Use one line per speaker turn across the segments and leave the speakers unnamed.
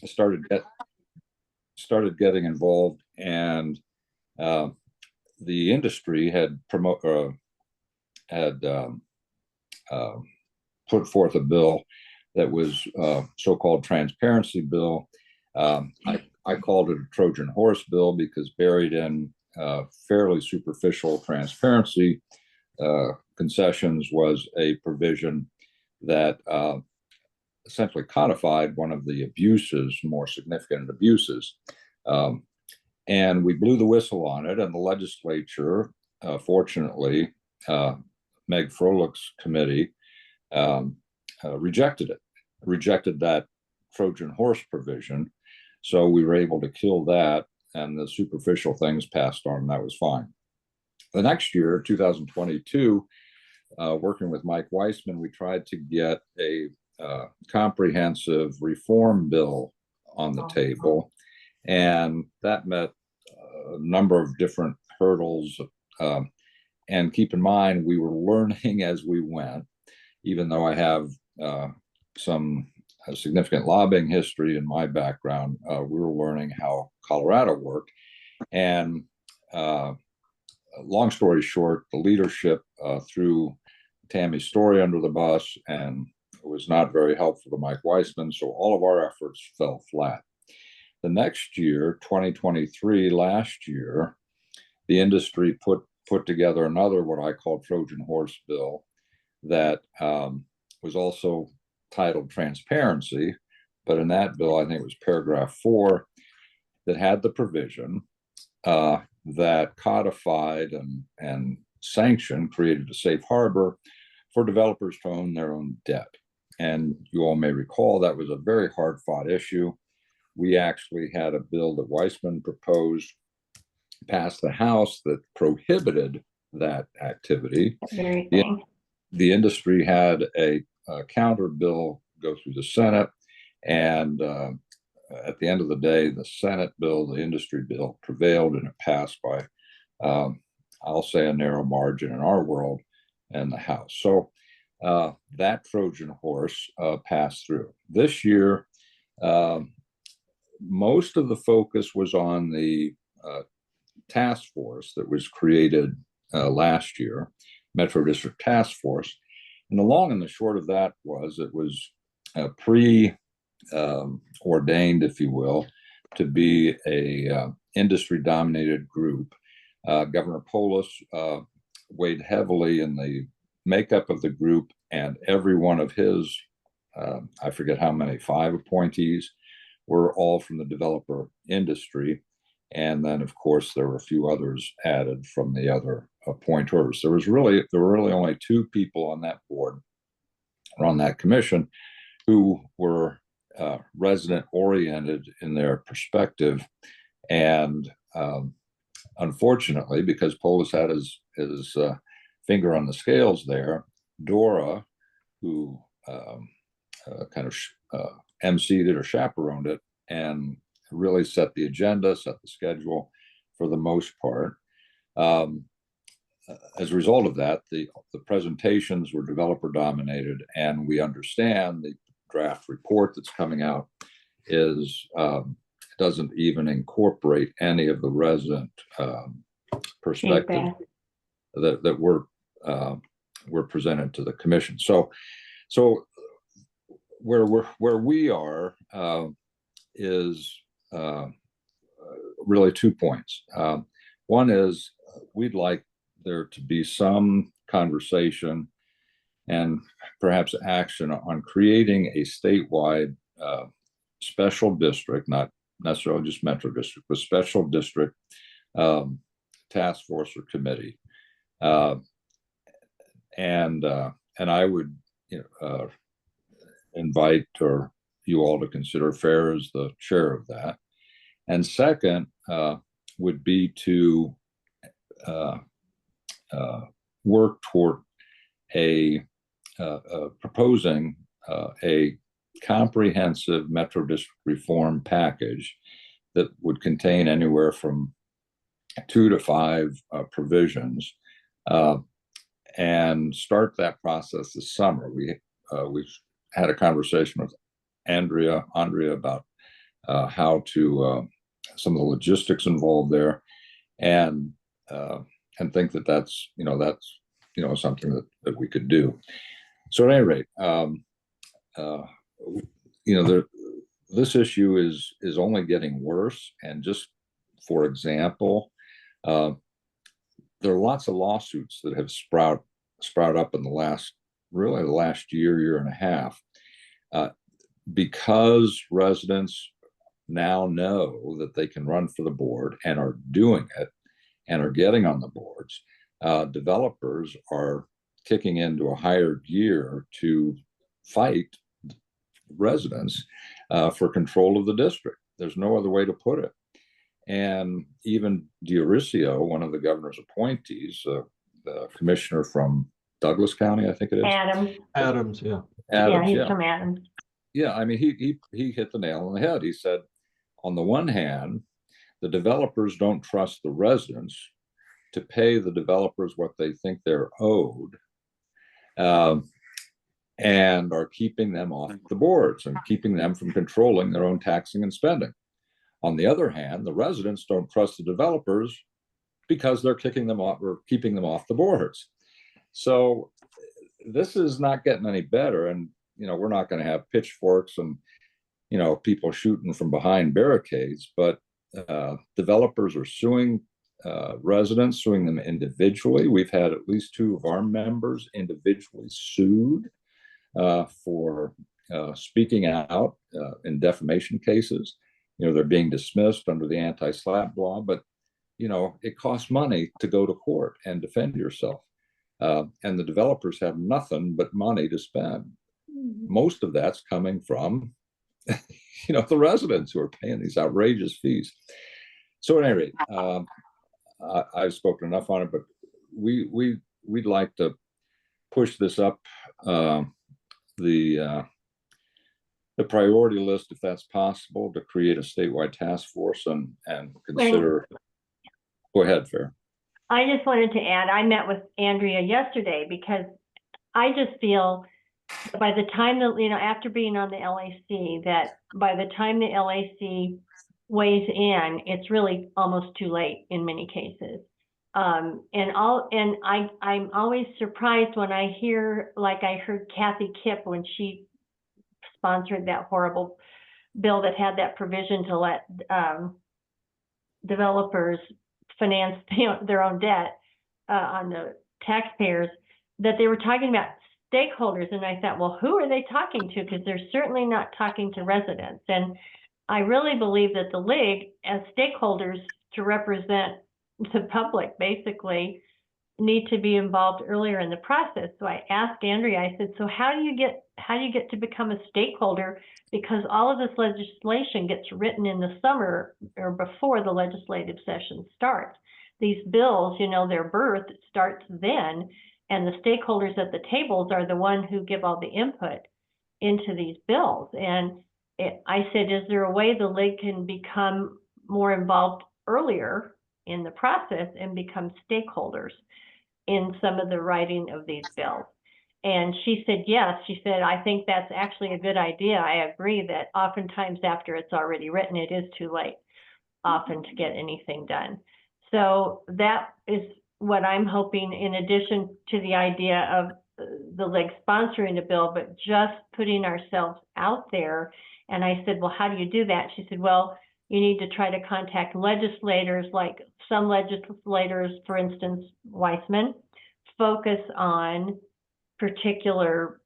started getting involved, and the industry had put forth a bill that was so-called transparency bill. I called it a Trojan horse bill because buried in fairly superficial transparency concessions was a provision that essentially codified one of the abuses, more significant abuses. And we blew the whistle on it, and the legislature, fortunately, Meg Froelich's committee rejected that Trojan horse provision. So we were able to kill that, and the superficial things passed on, and that was fine. The next year, 2022, working with Mike Weissman, we tried to get a comprehensive reform bill on the table, and that met a number of different hurdles. And keep in mind, we were learning as we went, even though I have some significant lobbying history in my background. We were learning how Colorado worked. And long story short, the leadership threw Tammy Story under the bus, and it was not very helpful to Mike Weissman. So all of our efforts fell flat. The next year, 2023, last year, the industry put together another, what I call Trojan horse bill, that was also titled transparency. But in that bill, I think it was paragraph 4, that had the provision that codified and sanctioned, created a safe harbor for developers to own their own debt. And you all may recall that was a very hard-fought issue. We actually had a bill that Weissman proposed, passed the House, that prohibited that activity. The industry had a counter bill go through the Senate, and at the end of the day, the Senate bill, the industry bill, prevailed, and it passed by, I'll say, a narrow margin in our world and the House. So that Trojan horse passed through. This year, most of the focus was on the task force that was created last year, Metro District Task Force. And the long and the short of that was it was pre-ordained, if you will, to be a industry-dominated group. Governor Polis weighed heavily in the makeup of the group, and every one of his, I forget how many, 5 appointees, were all from the developer industry. And then, of course, there were a few others added from the other appointers. There were really only 2 people on that board, or on that commission, who were resident oriented in their perspective. And unfortunately, because Polis had his finger on the scales there, Dora, who kind of emceed it or chaperoned it, and really set the agenda, set the schedule for the most part. As a result of that, the presentations were developer dominated, and we understand the draft report that's coming out doesn't even incorporate any of the resident perspective that were presented to the commission. So where we are is really 2 points. One is we'd like there to be some conversation and perhaps action on creating a statewide special district, not necessarily just Metro District, but special district task force or committee. And I would invite you all to consider FAIR as the chair of that. And second would be to work toward proposing a comprehensive Metro District reform package that would contain anywhere from 2 to 5 provisions, and start that process this summer. We had a conversation with Andrea about how to some of the logistics involved there, and think that that's something that we could do. So at any rate, this issue is only getting worse. And just for example, there are lots of lawsuits that have sprout up in the last year and a half, because residents now know that they can run for the board and are doing it and are getting on the boards. Developers are kicking into a higher gear to fight residents for control of the district. There's no other way to put it. And even Diorisio, one of the governor's appointees, the commissioner from Douglas County, I think it is.
Adams, yeah.
Yeah, he's from Adams.
Yeah, I mean, he hit the nail on the head. He said, on the one hand, the developers don't trust the residents to pay the developers what they think they're owed, and are keeping them off the boards and keeping them from controlling their own taxing and spending. On the other hand, the residents don't trust the developers because they're kicking them off or keeping them off the boards. So this is not getting any better. And, we're not going to have pitchforks and, people shooting from behind barricades, but developers are suing residents, suing them individually. We've had at least 2 of our members individually sued for speaking out in defamation cases. They're being dismissed under the anti-SLAPP law, but it costs money to go to court and defend yourself. And the developers have nothing but money to spend. Most of that's coming from the residents who are paying these outrageous fees. So at any rate, I've spoken enough on it, but we'd like to push this up the priority list, if that's possible, to create a statewide task force and consider. Go ahead, Fair.
I just wanted to add, I met with Andrea yesterday because I just feel by the time that, after being on the LAC, that by the time the LAC weighs in, it's really almost too late in many cases. I'm always surprised when I hear, like I heard Kathy Kipp when she sponsored that horrible bill that had that provision to let developers finance their own debt on the taxpayers, that they were talking about stakeholders. And I thought, well, who are they talking to? Because they're certainly not talking to residents. And I really believe that the league, as stakeholders to represent the public, basically need to be involved earlier in the process. So I asked Andrea, I said, so how do you get to become a stakeholder? Because all of this legislation gets written in the summer or before the legislative session starts. These bills, their birth starts then, and the stakeholders at the tables are the one who give all the input into these bills. And I said, is there a way the league can become more involved earlier in the process and become stakeholders in some of the writing of these bills? And she said, yes. She said, I think that's actually a good idea. I agree that oftentimes after it's already written, it is too late often to get anything done. So that is what I'm hoping, in addition to the idea of the league sponsoring the bill, but just putting ourselves out there. And I said, well, how do you do that? She said, well, you need to try to contact legislators, like some legislators, for instance, Weissman, focus on particular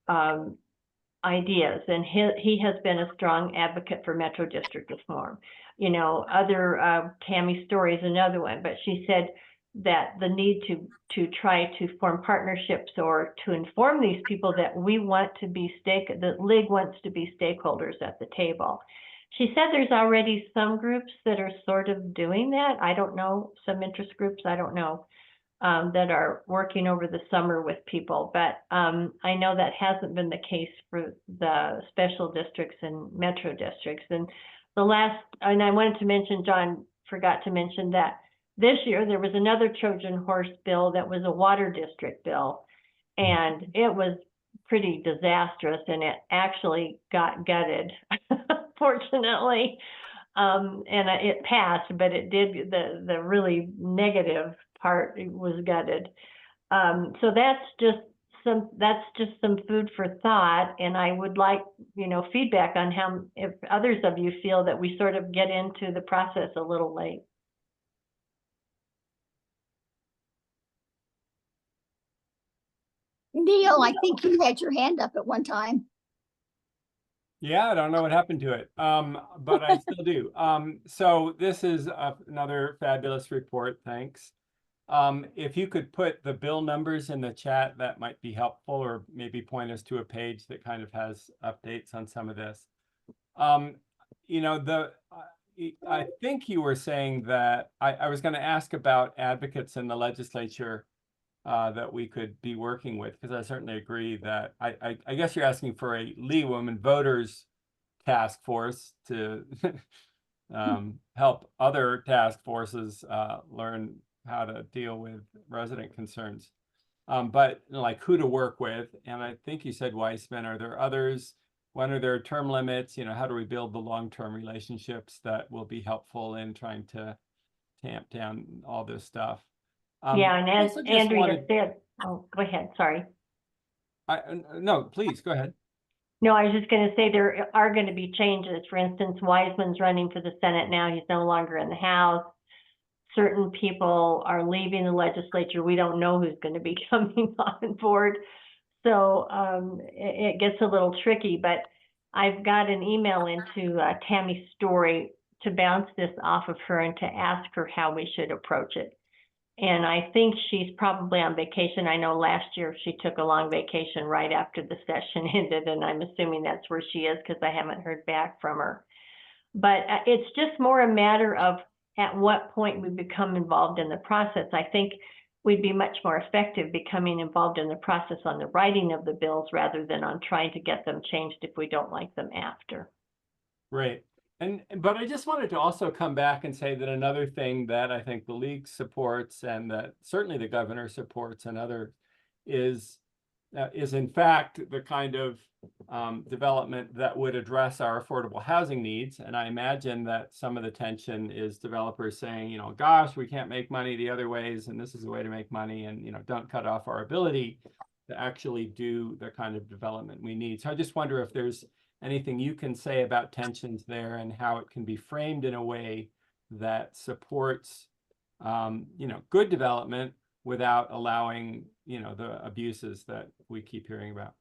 ideas. And he has been a strong advocate for Metro District reform. Tammy Story is another one, but she said that the need to try to form partnerships or to inform these people that we want to be the league wants to be stakeholders at the table. She said there's already some groups that are sort of doing that. I don't know, some interest groups, I don't know, that are working over the summer with people. But I know that hasn't been the case for the special districts and metro districts. And I wanted to mention, John forgot to mention that this year there was another Trojan horse bill that was a water district bill. And it was pretty disastrous, and it actually got gutted, fortunately. It passed, but it did, the really negative part was gutted. So that's just some food for thought, and I would like, feedback on how, if others of you feel that we sort of get into the process a little late.
Neil, I think you had your hand up at one time.
Yeah, I don't know what happened to it, but I still do. So this is another fabulous report. Thanks. If you could put the bill numbers in the chat, that might be helpful, or maybe point us to a page that kind of has updates on some of this. I think you were saying that I was going to ask about advocates in the legislature that we could be working with, because I certainly agree that I guess you're asking for a League of Women Voters task force to help other task forces learn how to deal with resident concerns. But like who to work with, and I think you said Weissman. Are there others? When are there term limits? How do we build the long-term relationships that will be helpful in trying to tamp down all this stuff?
Yeah, and as Andrea
wanted...
said, oh, go ahead, sorry.
No, please, go ahead.
No, I was just going to say there are going to be changes. For instance, Weissman's running for the Senate now. He's no longer in the House. Certain people are leaving the legislature. We don't know who's going to be coming on board. So it gets a little tricky, but I've got an email into Tammy Story to bounce this off of her and to ask her how we should approach it. And I think she's probably on vacation. I know last year she took a long vacation right after the session ended, and I'm assuming that's where she is because I haven't heard back from her. But it's just more a matter of at what point we become involved in the process. I think we'd be much more effective becoming involved in the process on the writing of the bills rather than on trying to get them changed if we don't like them after.
Right. But I just wanted to also come back and say that another thing that I think the League supports, and that certainly the governor supports, and others, is in fact the kind of development that would address our affordable housing needs. And I imagine that some of the tension is developers saying, gosh, we can't make money the other ways, and this is a way to make money, and don't cut off our ability to actually do the kind of development we need. So I just wonder if there's anything you can say about tensions there and how it can be framed in a way that supports, good development without allowing, the abuses that we keep hearing about.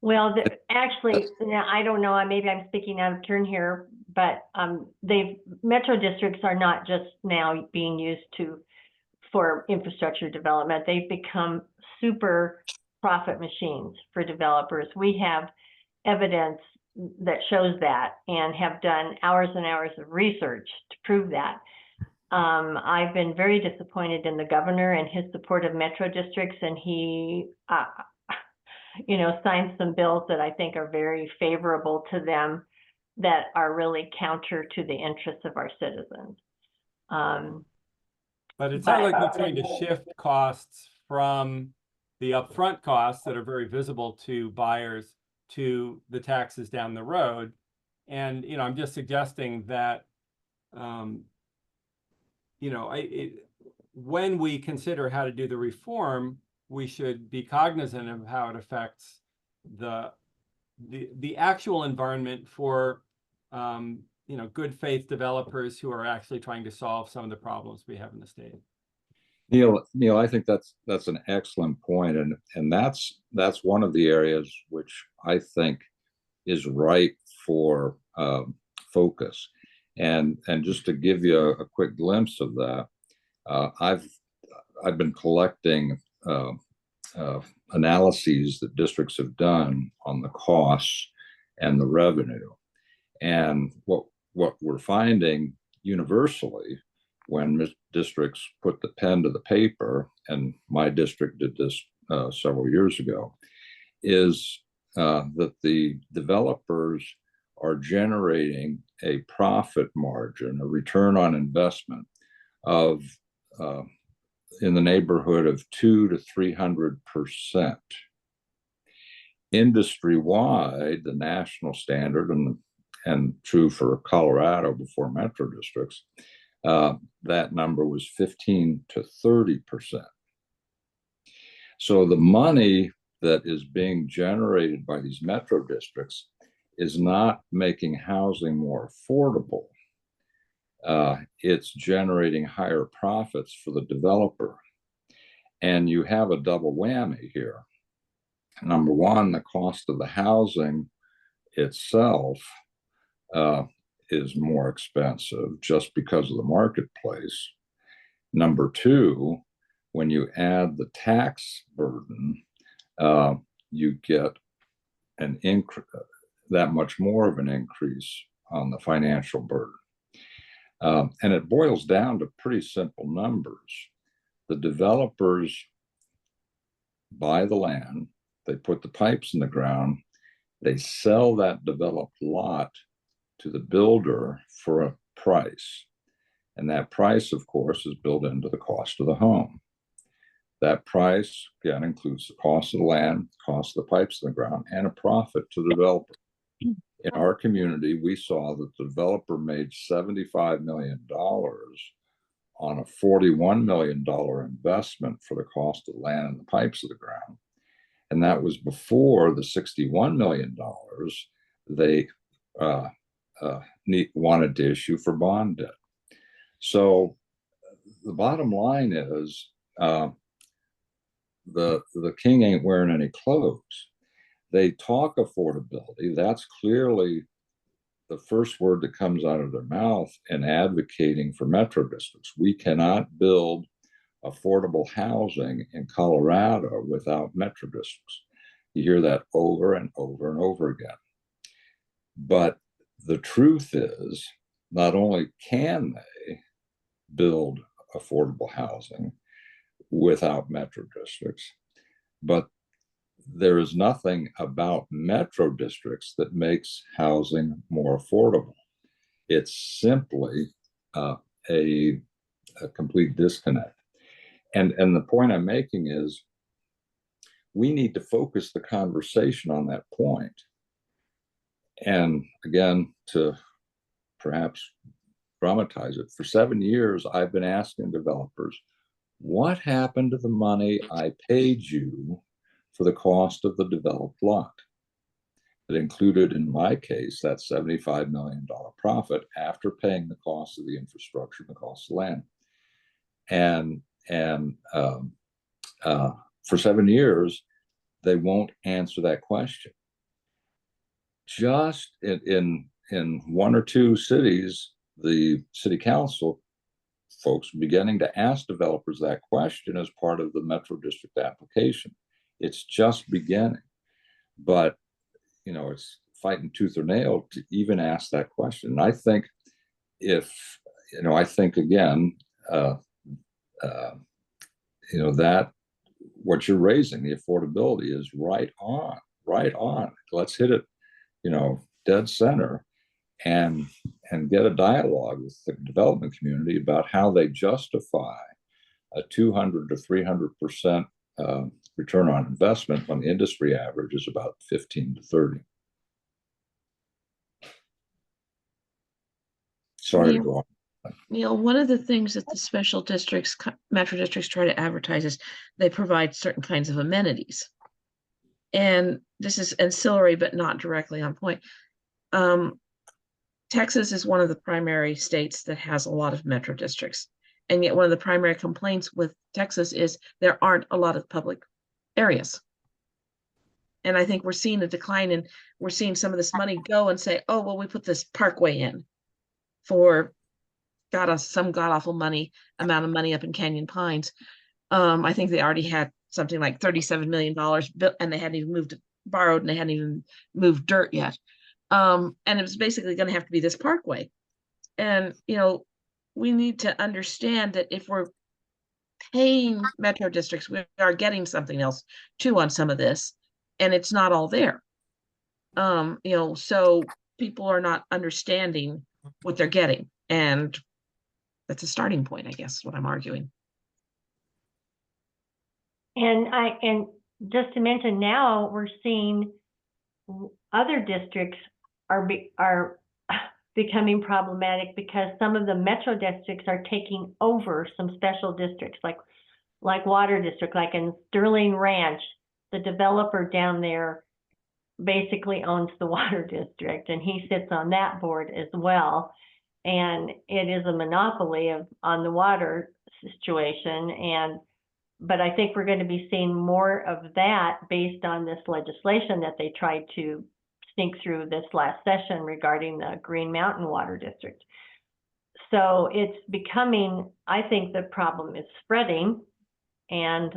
Well, actually, now I don't know, maybe I'm speaking out of turn here, but metro districts are not just now being used for infrastructure development. They've become super profit machines for developers. We have evidence that shows that and have done hours and hours of research to prove that. I've been very disappointed in the governor and his support of metro districts, and he signed some bills that I think are very favorable to them that are really counter to the interests of our citizens.
But it sounds like you're trying to shift costs from the upfront costs that are very visible to buyers to the taxes down the road. And, I'm just suggesting that, when we consider how to do the reform, we should be cognizant of how it affects the actual environment for, good faith developers who are actually trying to solve some of the problems we have in the state.
Neil, I think that's an excellent point, and that's one of the areas which I think is ripe for focus. And just to give you a quick glimpse of that, I've been collecting analyses that districts have done on the costs and the revenue, and what we're finding universally when districts put the pen to the paper, and my district did this several years ago, is that the developers are generating a profit margin, a return on investment of in the neighborhood of 200 to 300%. Industry-wide, the national standard and true for Colorado before metro districts, that number was 15 to 30%. So the money that is being generated by these metro districts is not making housing more affordable. It's generating higher profits for the developer. And you have a double whammy here. Number one, the cost of the housing itself is more expensive just because of the marketplace. Number two, when you add the tax burden, you get an that much more of an increase on the financial burden. And it boils down to pretty simple numbers. The developers buy the land, they put the pipes in the ground, they sell that developed lot to the builder for a price. And that price, of course, is built into the cost of the home. That price, again, includes the cost of the land, cost of the pipes in the ground, and a profit to the developer. In our community, we saw that the developer made $75 million on a $41 million investment for the cost of the land and the pipes of the ground. And that was before the $61 million they wanted to issue for bond debt. So the bottom line is the king ain't wearing any clothes. They talk affordability. That's clearly the first word that comes out of their mouth in advocating for metro districts. We cannot build affordable housing in Colorado without metro districts. You hear that over and over and over again. But the truth is, not only can they build affordable housing without metro districts, but there is nothing about metro districts that makes housing more affordable. It's simply a complete disconnect. And the point I'm making is we need to focus the conversation on that point. And again, to perhaps dramatize it, for 7 years, I've been asking developers, what happened to the money I paid you for the cost of the developed lot? It included, in my case, that $75 million profit after paying the cost of the infrastructure and the cost of land. And for 7 years, they won't answer that question. Just in one or two cities, the city council folks beginning to ask developers that question as part of the metro district application. It's just beginning, but it's fighting tooth or nail to even ask that question. And I think again, that what you're raising, the affordability, is right on. Let's hit it, dead center, and get a dialogue with the development community about how they justify a 200 to 300% return on investment when the industry average is about 15 to 30. Sorry to go on.
Neil, one of the things that the special districts, metro districts, try to advertise is they provide certain kinds of amenities. And this is ancillary, but not directly on point. Texas is one of the primary states that has a lot of metro districts. And yet one of the primary complaints with Texas is there aren't a lot of public areas. And I think we're seeing a decline, and we're seeing some of this money go and say, oh, well, we put this parkway in for some god-awful amount of money up in Canyon Pines. I think they already had something like $37 million built, and they hadn't even borrowed, and they hadn't even moved dirt yet. And it was basically going to have to be this parkway. And, we need to understand that if we're paying metro districts, we are getting something else too on some of this, and it's not all there. So people are not understanding what they're getting. And that's a starting point, I guess, what I'm arguing.
And just to mention, now we're seeing other districts are becoming problematic because some of the metro districts are taking over some special districts, like Water District, like in Sterling Ranch. The developer down there basically owns the Water District, and he sits on that board as well. And it is a monopoly on the water situation. But I think we're going to be seeing more of that based on this legislation that they tried to sneak through this last session regarding the Green Mountain Water District. So it's becoming, I think the problem is spreading, and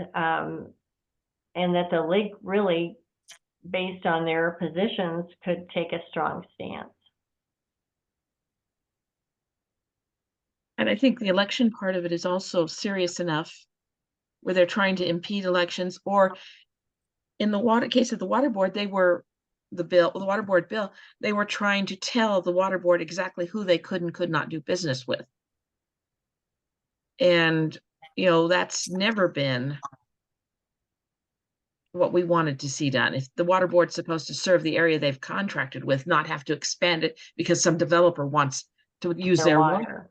that the league really, based on their positions, could take a strong stance.
And I think the election part of it is also serious enough where they're trying to impede elections, or in the case of the water board, the water board bill, they were trying to tell the water board exactly who they could and could not do business with. And, that's never been what we wanted to see done. If the water board's supposed to serve the area they've contracted with, not have to expand it because some developer wants to use their water.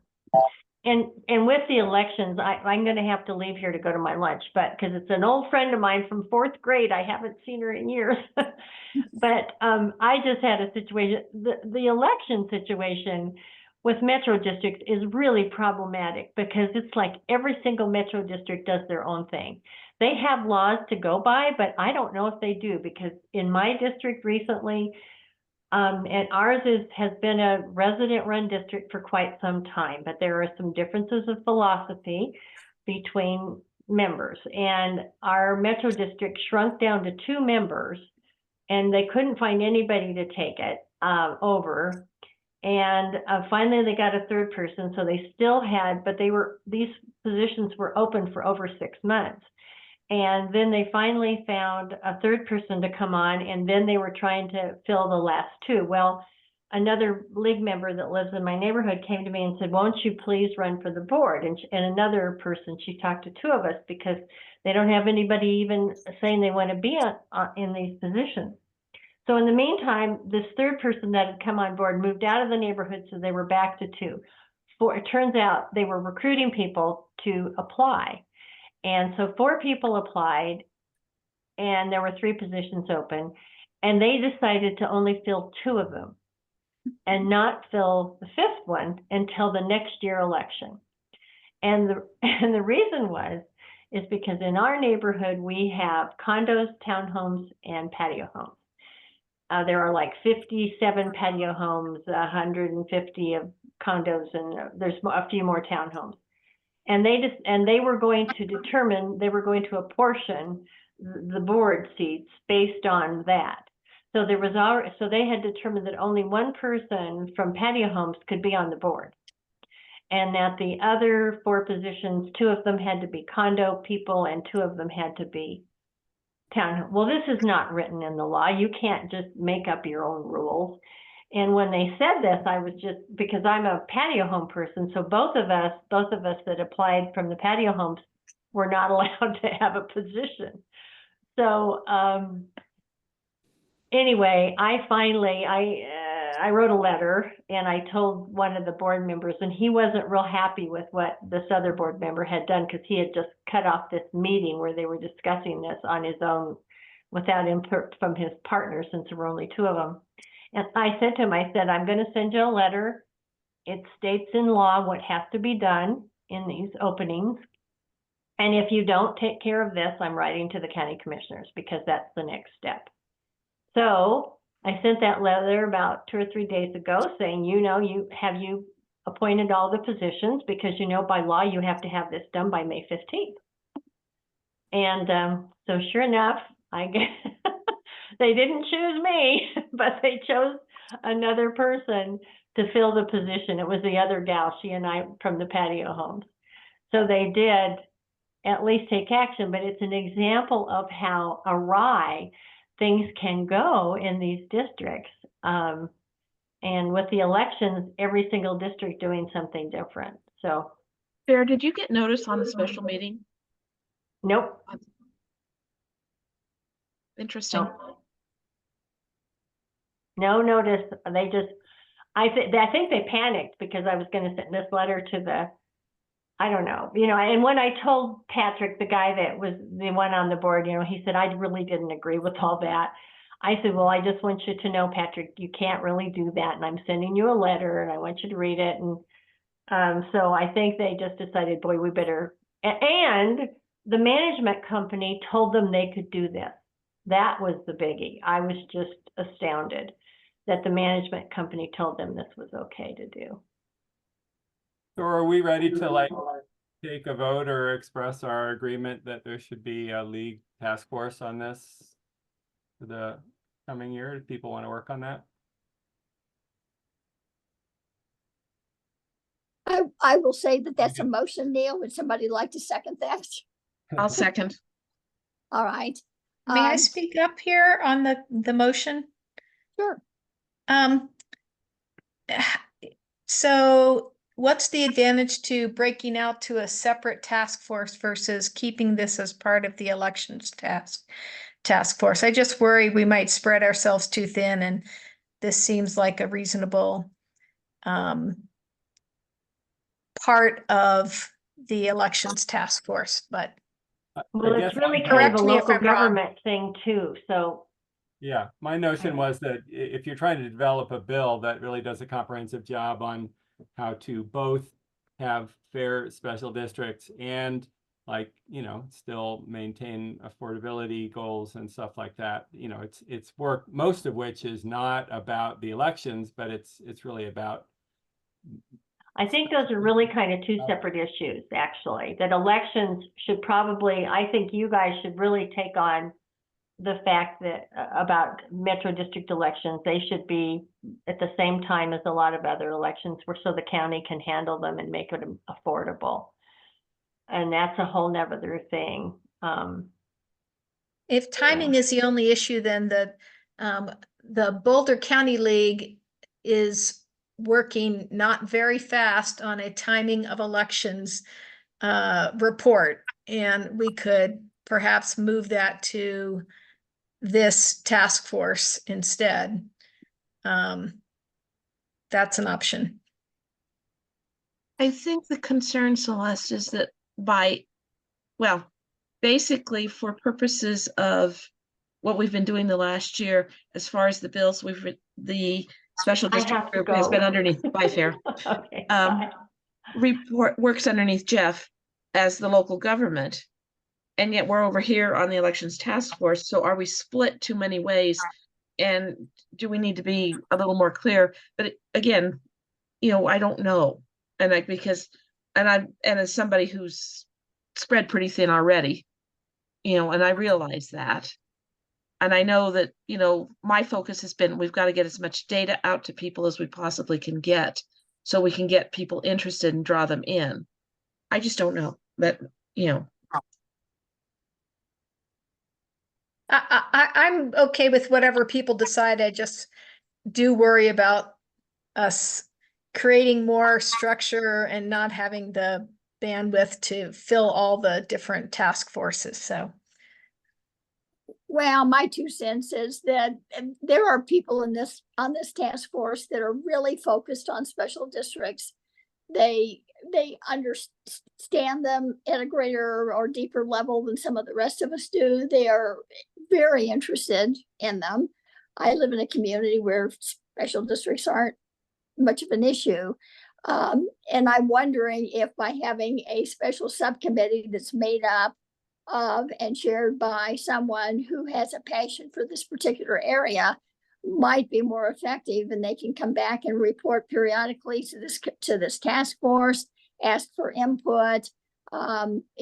And with the elections, I'm going to have to leave here to go to my lunch, but because it's an old friend of mine from 4th grade, I haven't seen her in years. But I just had a situation. The election situation with metro districts is really problematic because it's like every single metro district does their own thing. They have laws to go by, but I don't know if they do, because in my district recently, and ours has been a resident-run district for quite some time, but there are some differences of philosophy between members. And our metro district shrunk down to 2 members, and they couldn't find anybody to take it over. And finally, they got a 3rd person, so they still had, but these positions were open for over 6 months. And then they finally found a 3rd person to come on, and then they were trying to fill the last 2. Well, another league member that lives in my neighborhood came to me and said, won't you please run for the board? And another person, she talked to 2 of us because they don't have anybody even saying they want to be in these positions. So in the meantime, this 3rd person that had come on board moved out of the neighborhood, so they were back to 2. It turns out they were recruiting people to apply. And so 4 people applied, and there were 3 positions open, and they decided to only fill 2 of them and not fill the 5th one until the next year election. And the reason is because in our neighborhood, we have condos, townhomes, and patio homes. There are like 57 patio homes, 150 of condos, and there's a few more townhomes. And they were going to apportion the board seats based on that. So they had determined that only 1 person from patio homes could be on the board, and that the other 4 positions, 2 of them had to be condo people and 2 of them had to be townhome. Well, this is not written in the law. You can't just make up your own rules. And when they said this, I was just, because I'm a patio home person, so both of us that applied from the patio homes were not allowed to have a position. So anyway, I wrote a letter, and I told one of the board members, and he wasn't real happy with what this other board member had done, because he had just cut off this meeting where they were discussing this on his own without input from his partner, since there were only 2 of them. And I said to him, I'm going to send you a letter. It states in law what has to be done in these openings. And if you don't take care of this, I'm writing to the county commissioners, because that's the next step. So I sent that letter about 2 or 3 days ago saying, you appointed all the positions, because, by law, you have to have this done by May 15th. And so sure enough, I guess they didn't choose me, but they chose another person to fill the position. It was the other gal, she and I, from the patio homes. So they did at least take action, but it's an example of how awry things can go in these districts. And with the elections, every single district doing something different. So,
Farah, did you get notice on the special meeting?
nope.
Interesting.
No notice. I think they panicked because I was going to send this letter to the, I don't know, and when I told Patrick, the guy that was the one on the board, he said, I really didn't agree with all that. I said, well, I just want you to know, Patrick, you can't really do that. And I'm sending you a letter and I want you to read it. And so I think they just decided, boy, we better, and the management company told them they could do this. That was the biggie. I was just astounded that the management company told them this was okay to do.
So are we ready to like take a vote or express our agreement that there should be a league task force on this for the coming year? Do people want to work on that?
I will say that that's a motion, Neil. Would somebody like to second that?
I'll second.
All right.
May I speak up here on the motion?
Sure.
So what's the advantage to breaking out to a separate task force versus keeping this as part of the elections task force? I just worry we might spread ourselves too thin, and this seems like a reasonable part of the elections task force, but
Well,
I
it's
guess
really
my-
kind of a
Correct me if
local
I'm wrong.
government thing too, so.
Yeah, my notion was that if you're trying to develop a bill that really does a comprehensive job on how to both have fair special districts and still maintain affordability goals and stuff like that, it's work, most of which is not about the elections, but it's really about.
I think those are really kind of two separate issues, actually, that elections should probably, I think you guys should really take on the fact that about Metro District elections, they should be at the same time as a lot of other elections so the county can handle them and make it affordable. And that's a whole nother thing.
if timing is the only issue, then the Boulder County League is working not very fast on a timing of elections report, and we could perhaps move that to this task force instead. That's an option.
I think the concern, Celeste, is that basically for purposes of what we've been doing the last year, as far as the bills, the special
I have
district
to
group has
go.
been underneath Byfair.
Okay.
Um, report works underneath Jeff as the local government. And yet we're over here on the elections task force. So are we split too many ways? And do we need to be a little more clear? But again, I don't know. And and as somebody who's spread pretty thin already, and I realize that. And I know that, my focus has been, we've got to get as much data out to people as we possibly can get, so we can get people interested and draw them in. I just don't know that,
I'm okay with whatever people decide. I just do worry about us creating more structure and not having the bandwidth to fill all the different task forces. So,
Well, my 2 cents is that there are people on this task force that are really focused on special districts. They understand them at a greater or deeper level than some of the rest of us do. They are very interested in them. I live in a community where special districts aren't much of an issue. And I'm wondering if by having a special subcommittee that's made up of and chaired by someone who has a passion for this particular area might be more effective, and they can come back and report periodically to this task force, ask for input,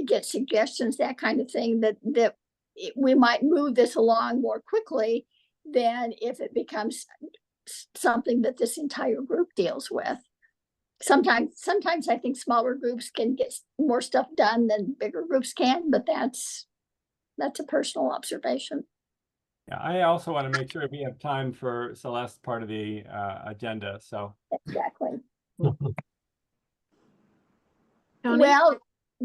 get suggestions, that kind of thing, that we might move this along more quickly than if it becomes something that this entire group deals with. Sometimes I think smaller groups can get more stuff done than bigger groups can, but that's a personal observation.
Yeah, I also want to make sure we have time for Celeste part of the agenda, so.
Exactly.
Tony?
Well,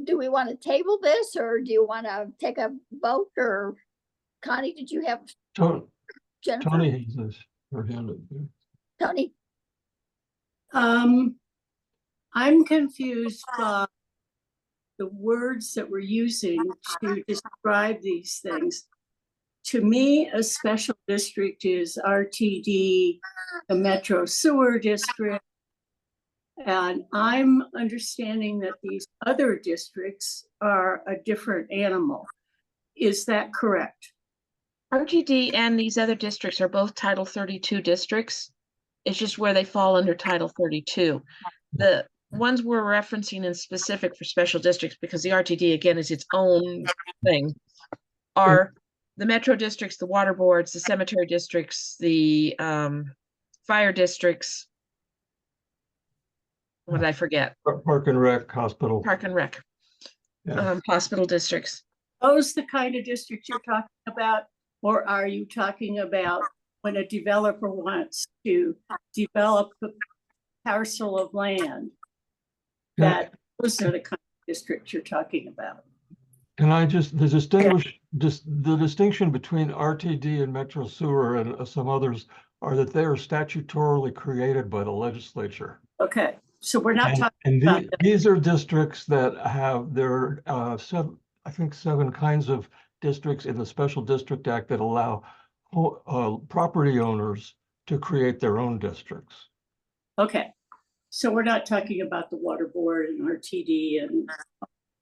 do we want to table this, or do you want to take a vote? Or Connie, did you have
Tony,
Jennifer?
Tony has her hand up there.
Tony?
I'm confused by the words that we're using to describe these things. To me, a special district is RTD, the Metro Sewer District. And I'm understanding that these other districts are a different animal. Is that correct?
RTD and these other districts are both Title 32 districts. It's just where they fall under Title 32. The ones we're referencing in specific for special districts, because the RTD again is its own thing, are the metro districts, the water boards, the cemetery districts, the fire districts. What did I forget?
Park and Rec, hospital.
Park and Rec,
Yeah.
hospital districts.
Those the kind of districts you're talking about? Or are you talking about when a developer wants to develop a parcel of land? That those are the kind of districts you're talking about.
Can I just the distinction between RTD and Metro Sewer and some others are that they are statutorily created by the legislature.
Okay, so we're not talking
And
about
these are districts that have their I think 7 kinds of districts in the Special District Act that allow property owners to create their own districts.
Okay, so we're not talking about the water board and RTD and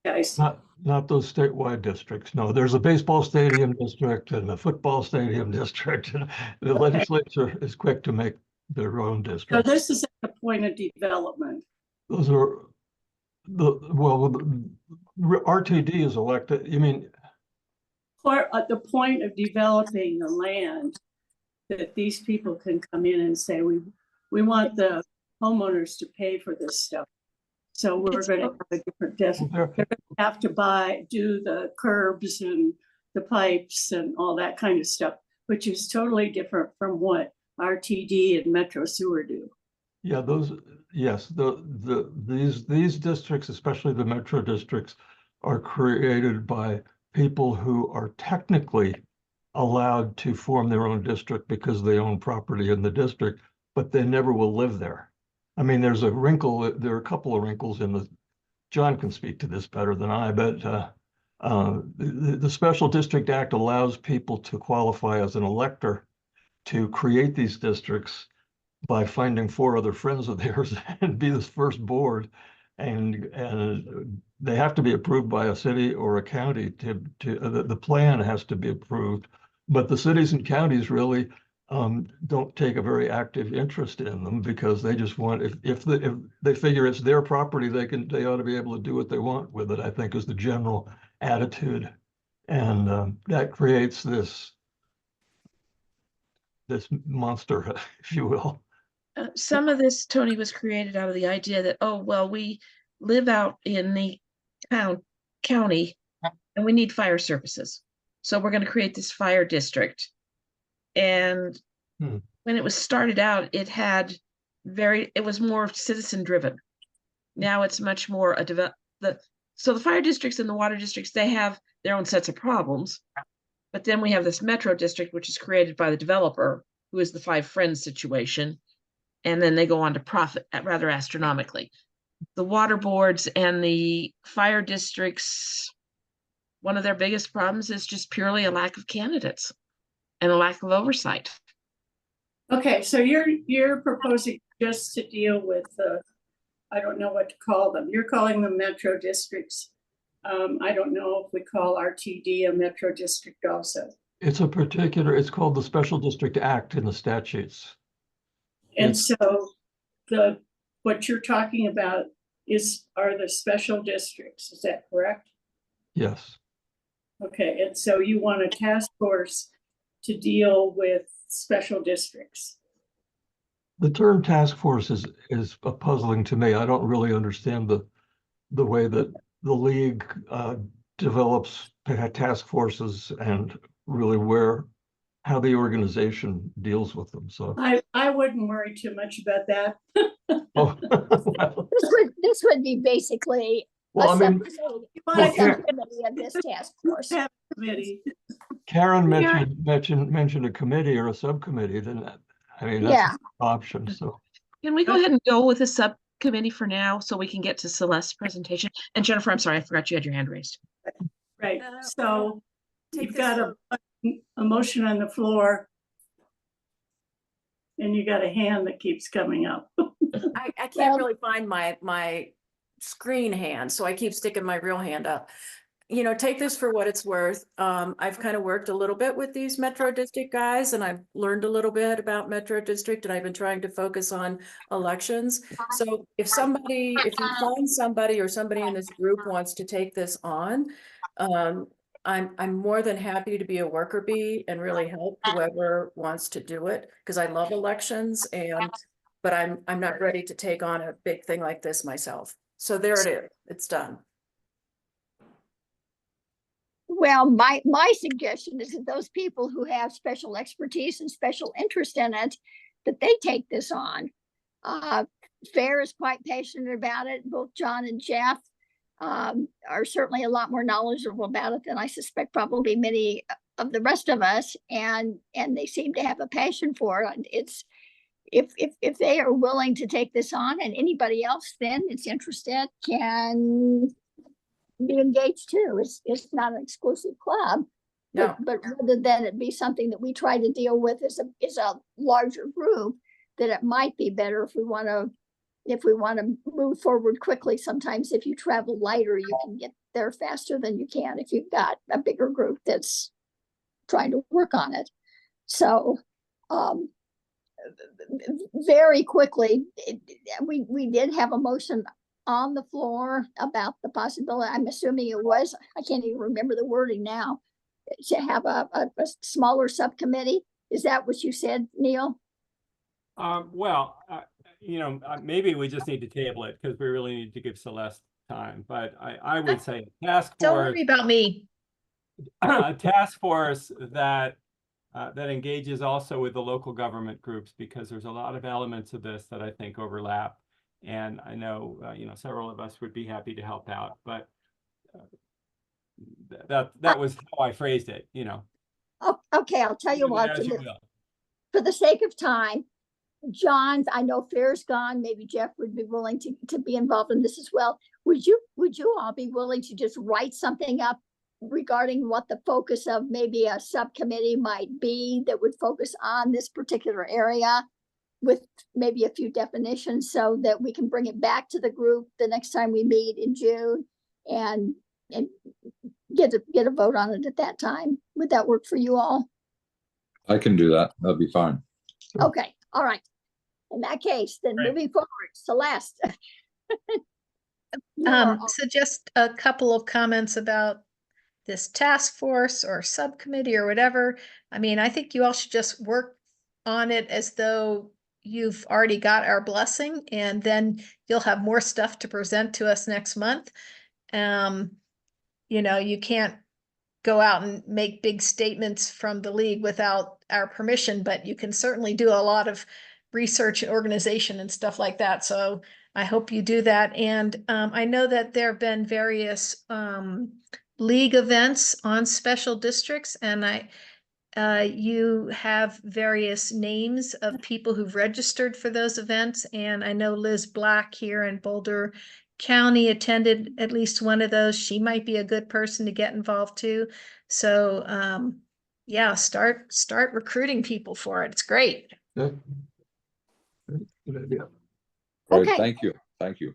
guys.
Not those statewide districts. No, there's a baseball stadium district and a football stadium district, and the legislature is quick to make their own
So
district.
this is at the point of development.
Those are the RTD is elected. You mean
At the point of developing the land, that these people can come in and say, we want the homeowners to pay for this stuff. So we're going to have a different district. They're going to have to do the curbs and the pipes and all that kind of stuff, which is totally different from what RTD and Metro Sewer do.
Yeah, yes, these districts, especially the metro districts, are created by people who are technically allowed to form their own district because they own property in the district, but they never will live there. I mean, there are a couple of wrinkles in John can speak to this better than I, but the Special District Act allows people to qualify as an elector to create these districts by finding 4 other friends of theirs and be this first board. And they have to be approved by a city or a county the plan has to be approved, but the cities and counties really don't take a very active interest in them because they just want, if they figure it's their property, they ought to be able to do what they want with it, I think is the general attitude. And that creates this monster, if you will.
Some of this, Tony, was created out of the idea that, oh, well, we live out in the county and we need fire services. So we're going to create this fire district. And when it was started out, it was more citizen driven. Now it's much more so the fire districts and the water districts, they have their own sets of problems. But then we have this metro district, which is created by the developer, who is the 5 friends situation. And then they go on to profit rather astronomically. The water boards and the fire districts, one of their biggest problems is just purely a lack of candidates and a lack of oversight.
Okay, so you're proposing just to deal with I don't know what to call them. You're calling them metro districts. I don't know if we call RTD a metro district also.
It's called the Special District Act in the statutes.
And so what you're talking about are the special districts, is that correct?
Yes.
Okay, and so you want a task force to deal with special districts.
The term task force is puzzling to me. I don't really understand the way that the league develops task forces and really how the organization deals with them. So
I wouldn't worry too much about that.
well,
This would be basically a subcommittee of this task force.
Committee.
Karen mentioned a committee or a subcommittee, then I mean that's an option. So
Can we go ahead and go with the subcommittee for now so we can get to Celeste's presentation? And Jennifer, I'm sorry, I forgot you had your hand raised.
Right,
Uh,
so
take
you've
this
got a motion on the floor. And you got a hand that keeps coming up.
I
Well-
can't really find my screen hand, so I keep sticking my real hand up. You know, take this for what it's worth. I've kind of worked a little bit with these Metro District guys, and I've learned a little bit about Metro District, and I've been trying to focus on elections. So if you find somebody or somebody in this group wants to take this on, I'm more than happy to be a worker bee and really help whoever wants to do it, because I love elections but I'm not ready to take on a big thing like this myself. So there it is, it's done.
Well, my suggestion is that those people who have special expertise and special interest in it, that they take this on. Fair is quite passionate about it. Both John and Jeff are certainly a lot more knowledgeable about it than I suspect probably many of the rest of us, and they seem to have a passion for it. It's if they are willing to take this on, and anybody else then that's interested can be engaged too. It's not an exclusive club,
No,
but rather than it be something that we try to deal with as a larger group, that it might be better if we want to move forward quickly. Sometimes if you travel lighter, you can get there faster than you can if you've got a bigger group that's trying to work on it. So very quickly, we did have a motion on the floor about the possibility, I'm assuming it was, I can't even remember the wording now, to have a smaller subcommittee. Is that what you said, Neil?
Maybe we just need to table it because we really need to give Celeste time. But I would say task
Don't
force,
worry about me.
a task force that engages also with the local government groups, because there's a lot of elements of this that I think overlap. And I know, several of us would be happy to help out, but that was how I phrased it,
Oh, okay, I'll tell you what,
As you will.
for the sake of time, John, I know Fair's gone, maybe Jeff would be willing to be involved in this as well. Would you all be willing to just write something up regarding what the focus of maybe a subcommittee might be that would focus on this particular area, with maybe a few definitions, so that we can bring it back to the group the next time we meet in June and get a vote on it at that time? Would that work for you all?
I can do that. That'd be fine.
Okay, all right. In that case, then
Right.
moving forward, Celeste. You are
So just a couple of comments about this task force or subcommittee or whatever. I mean, I think you all should just work on it as though you've already got our blessing, and then you'll have more stuff to present to us next month. You can't go out and make big statements from the league without our permission, but you can certainly do a lot of research and organization and stuff like that. So I hope you do that. And I know that there have been various league events on special districts, and you have various names of people who've registered for those events. And I know Liz Black here in Boulder County attended at least one of those. She might be a good person to get involved too. So yeah, start recruiting people for it. It's great.
Yeah. Good idea.
Great,
Okay.
thank you. Thank you.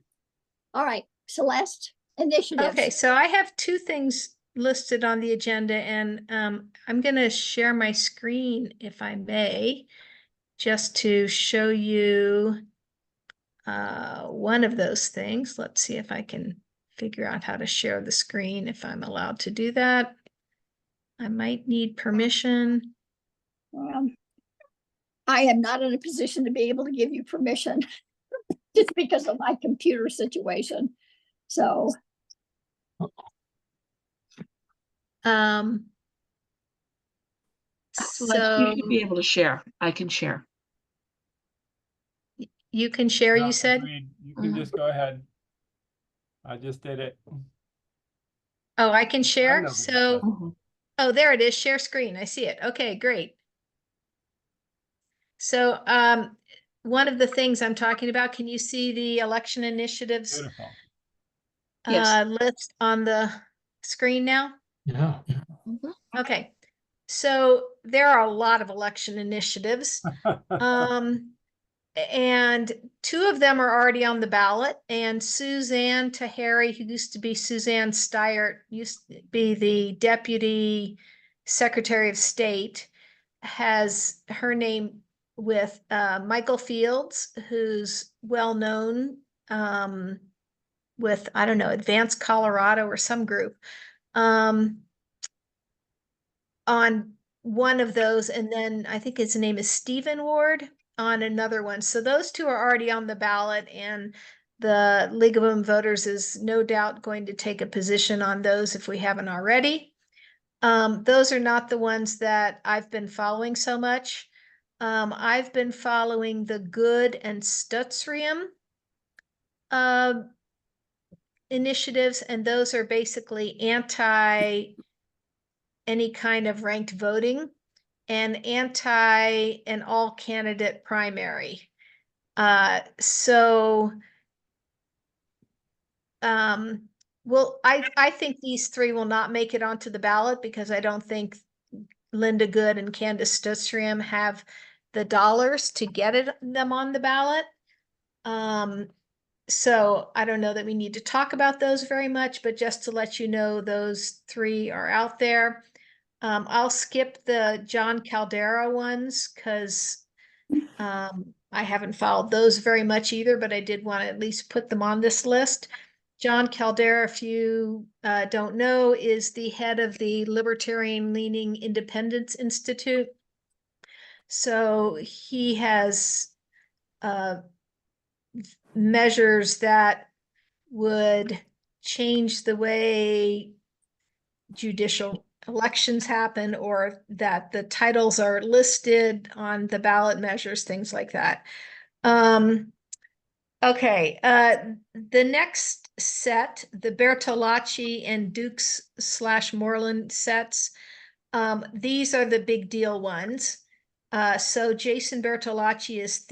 all right, Celeste, initiatives.
Okay, so I have two things listed on the agenda, and I'm going to share my screen, if I may, just to show you one of those things. Let's see if I can figure out how to share the screen, if I'm allowed to do that. I might need permission.
I am not in a position to be able to give you permission just because of my computer situation. So,
Celeste, you should be able to share. I can share.
You can share,
Yeah,
you said?
agreed. You can just go ahead. I just did it.
Oh, I can share?
know.
So,
Mhm.
oh, there it is, share screen. I see it. Okay, great. So one of the things I'm talking about. Can you see the election initiatives
Beautiful.
Yes.
list on the screen now?
Yeah.
Okay, so there are a lot of election initiatives. And two of them are already on the ballot, and Suzanne Tahari, who used to be Suzanne Steyert, used to be the Deputy Secretary of State, has her name with Michael Fields, who's well-known with, I don't know, Advanced Colorado or some group, on one of those, and then I think his name is Stephen Ward on another one. So those two are already on the ballot, and the League of Women Voters is no doubt going to take a position on those if we haven't already. Those are not the ones that I've been following so much. I've been following the Good and Stutzrium initiatives, and those are basically anti any kind of ranked voting and anti an all candidate primary. Well, I think these three will not make it onto the ballot because I don't think Linda Good and Candace Stutzrium have the dollars to get them on the ballot. So I don't know that we need to talk about those very much, but just to let you know, those three are out there. I'll skip the John Caldera ones because I haven't followed those very much either, but I did want to at least put them on this list. John Caldera, if you don't know, is the head of the Libertarian Leaning Independence Institute. So he has measures that would change the way judicial elections happen, or that the titles are listed on the ballot measures, things like that. Okay, the next set, the Bertolacci and Dukes/Moreland sets, these are the big deal ones. So Jason Bertolacci is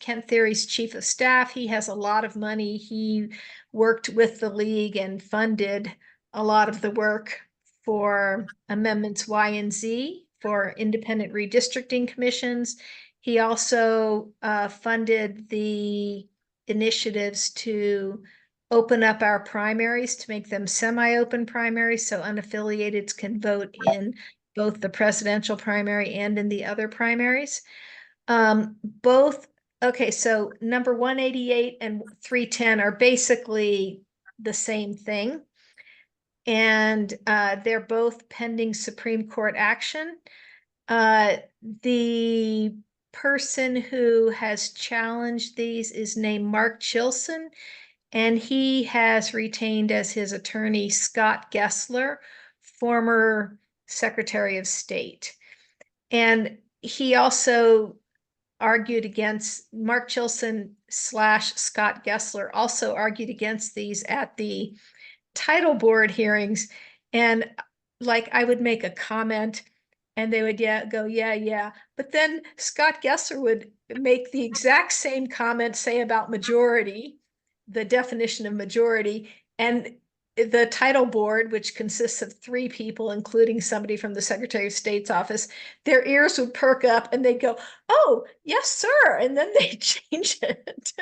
Kent Thiry's chief of staff. He has a lot of money. He worked with the league and funded a lot of the work for amendments Y and Z for independent redistricting commissions. He also funded the initiatives to open up our primaries to make them semi-open primaries so unaffiliateds can vote in both the presidential primary and in the other primaries. Okay, so number 188 and 310 are basically the same thing. And they're both pending Supreme Court action. The person who has challenged these is named Mark Chilson, and he has retained as his attorney Scott Gessler, former Secretary of State. And he also argued against, Mark Chilson / Scott Gessler also argued against these at the title board hearings. And like I would make a comment and they would go, yeah. But then Scott Gessler would make the exact same comment, say about majority, the definition of majority, and the title board, which consists of 3 people, including somebody from the Secretary of State's office, their ears would perk up and they'd go, oh, yes, sir. And then they change it.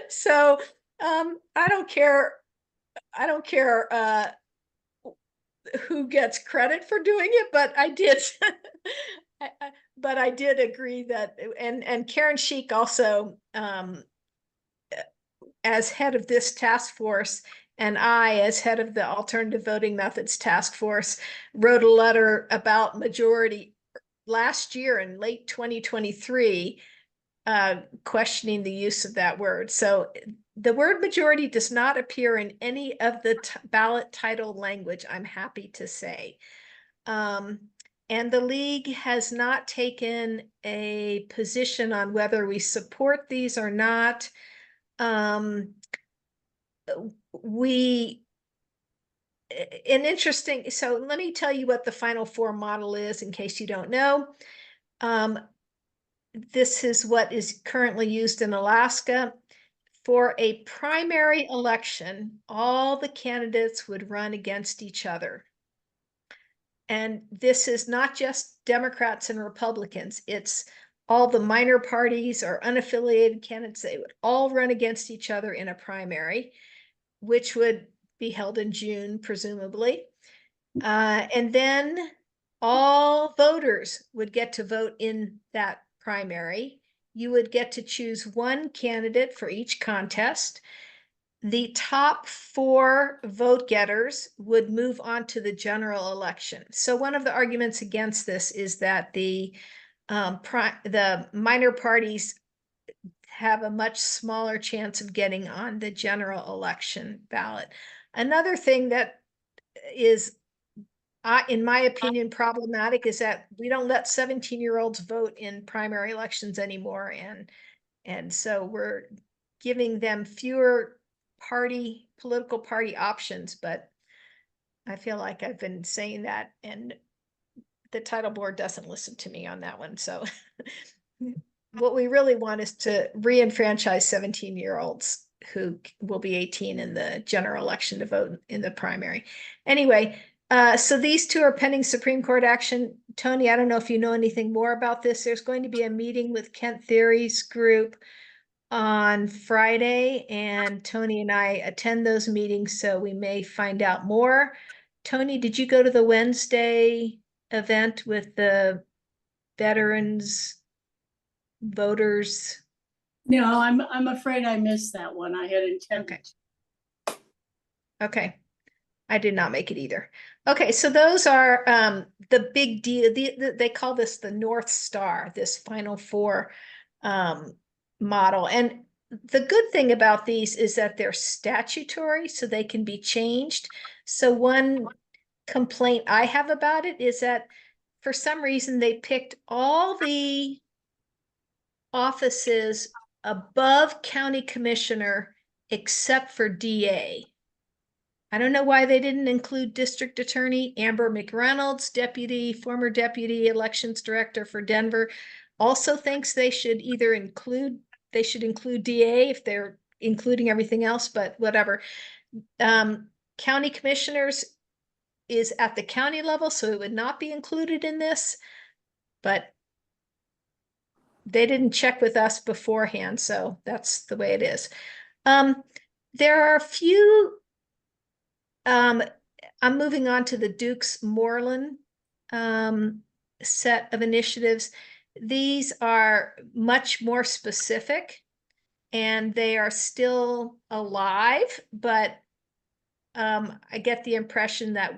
So I don't care who gets credit for doing it, but I did. But I did agree that, and Karen Sheik also, as head of this task force, and I, as head of the Alternative Voting Methods Task Force, wrote a letter about majority last year in late 2023, questioning the use of that word. So the word majority does not appear in any of the ballot title language, I'm happy to say. And the league has not taken a position on whether we support these or not. So let me tell you what the final form model is in case you don't know. this is what is currently used in Alaska. For a primary election, all the candidates would run against each other. And this is not just Democrats and Republicans, it's all the minor parties or unaffiliated candidates. They would all run against each other in a primary, which would be held in June, presumably. And then all voters would get to vote in that primary. You would get to choose one candidate for each contest. The top 4 vote getters would move on to the general election. So one of the arguments against this is that the minor parties have a much smaller chance of getting on the general election ballot. Another thing that is, in my opinion, problematic is that we don't let 17-year-olds vote in primary elections anymore. And so we're giving them fewer political party options, but I feel like I've been saying that and the title board doesn't listen to me on that one. So what we really want is to re-enfranchise 17-year-olds who will be 18 in the general election to vote in the primary. Anyway, so these 2 are pending Supreme Court action. Tony, I don't know if you know anything more about this. There's going to be a meeting with Kent Theory's group on Friday, and Tony and I attend those meetings, so we may find out more. Tony, did you go to the Wednesday event with the veterans voters?
No, I'm afraid I missed that one. I had intended.
Okay. I did not make it either. Okay, so those are the big deal. They call this the North Star, this Final Four model. And the good thing about these is that they're statutory, so they can be changed. So one complaint I have about it is that for some reason they picked all the offices above county commissioner except for DA. I don't know why they didn't include district attorney. Amber McReynolds, former deputy elections director for Denver, also thinks they should include DA if they're including everything else, but whatever. County commissioners is at the county level, so it would not be included in this, but they didn't check with us beforehand, so that's the way it is. There are a few, I'm moving on to the Dukes Moreland set of initiatives. These are much more specific and they are still alive, but I get the impression that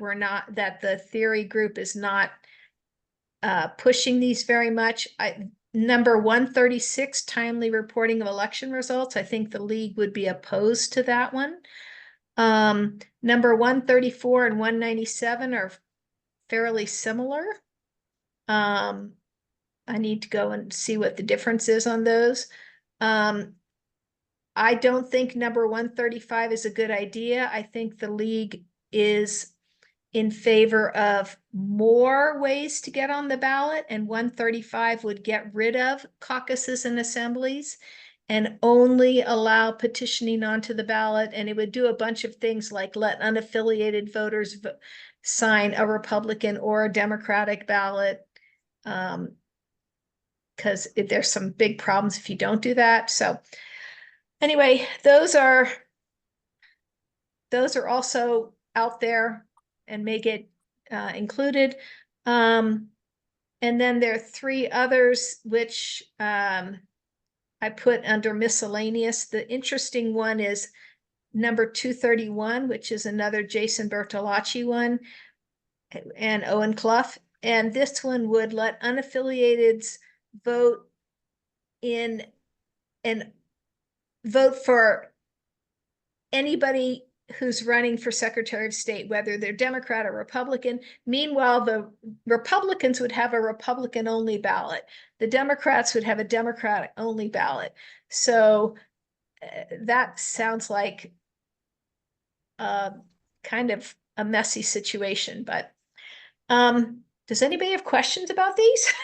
that the theory group is not pushing these very much. Number 136, timely reporting of election results. I think the league would be opposed to that one. Number 134 and 197 are fairly similar. I need to go and see what the difference is on those. I don't think number 135 is a good idea. I think the league is in favor of more ways to get on the ballot, and 135 would get rid of caucuses and assemblies and only allow petitioning onto the ballot. And it would do a bunch of things like let unaffiliated voters sign a Republican or a Democratic ballot, because there's some big problems if you don't do that. So anyway, those are also out there and may get included. And then there are 3 others which I put under miscellaneous. The interesting one is number 231, which is another Jason Bertolacci one, and Owen Clough. And this one would let unaffiliateds vote in and vote for anybody who's running for Secretary of State, whether they're Democrat or Republican. Meanwhile, the Republicans would have a Republican-only ballot. The Democrats would have a Democratic-only ballot. So that sounds like kind of a messy situation, but does anybody have questions about these?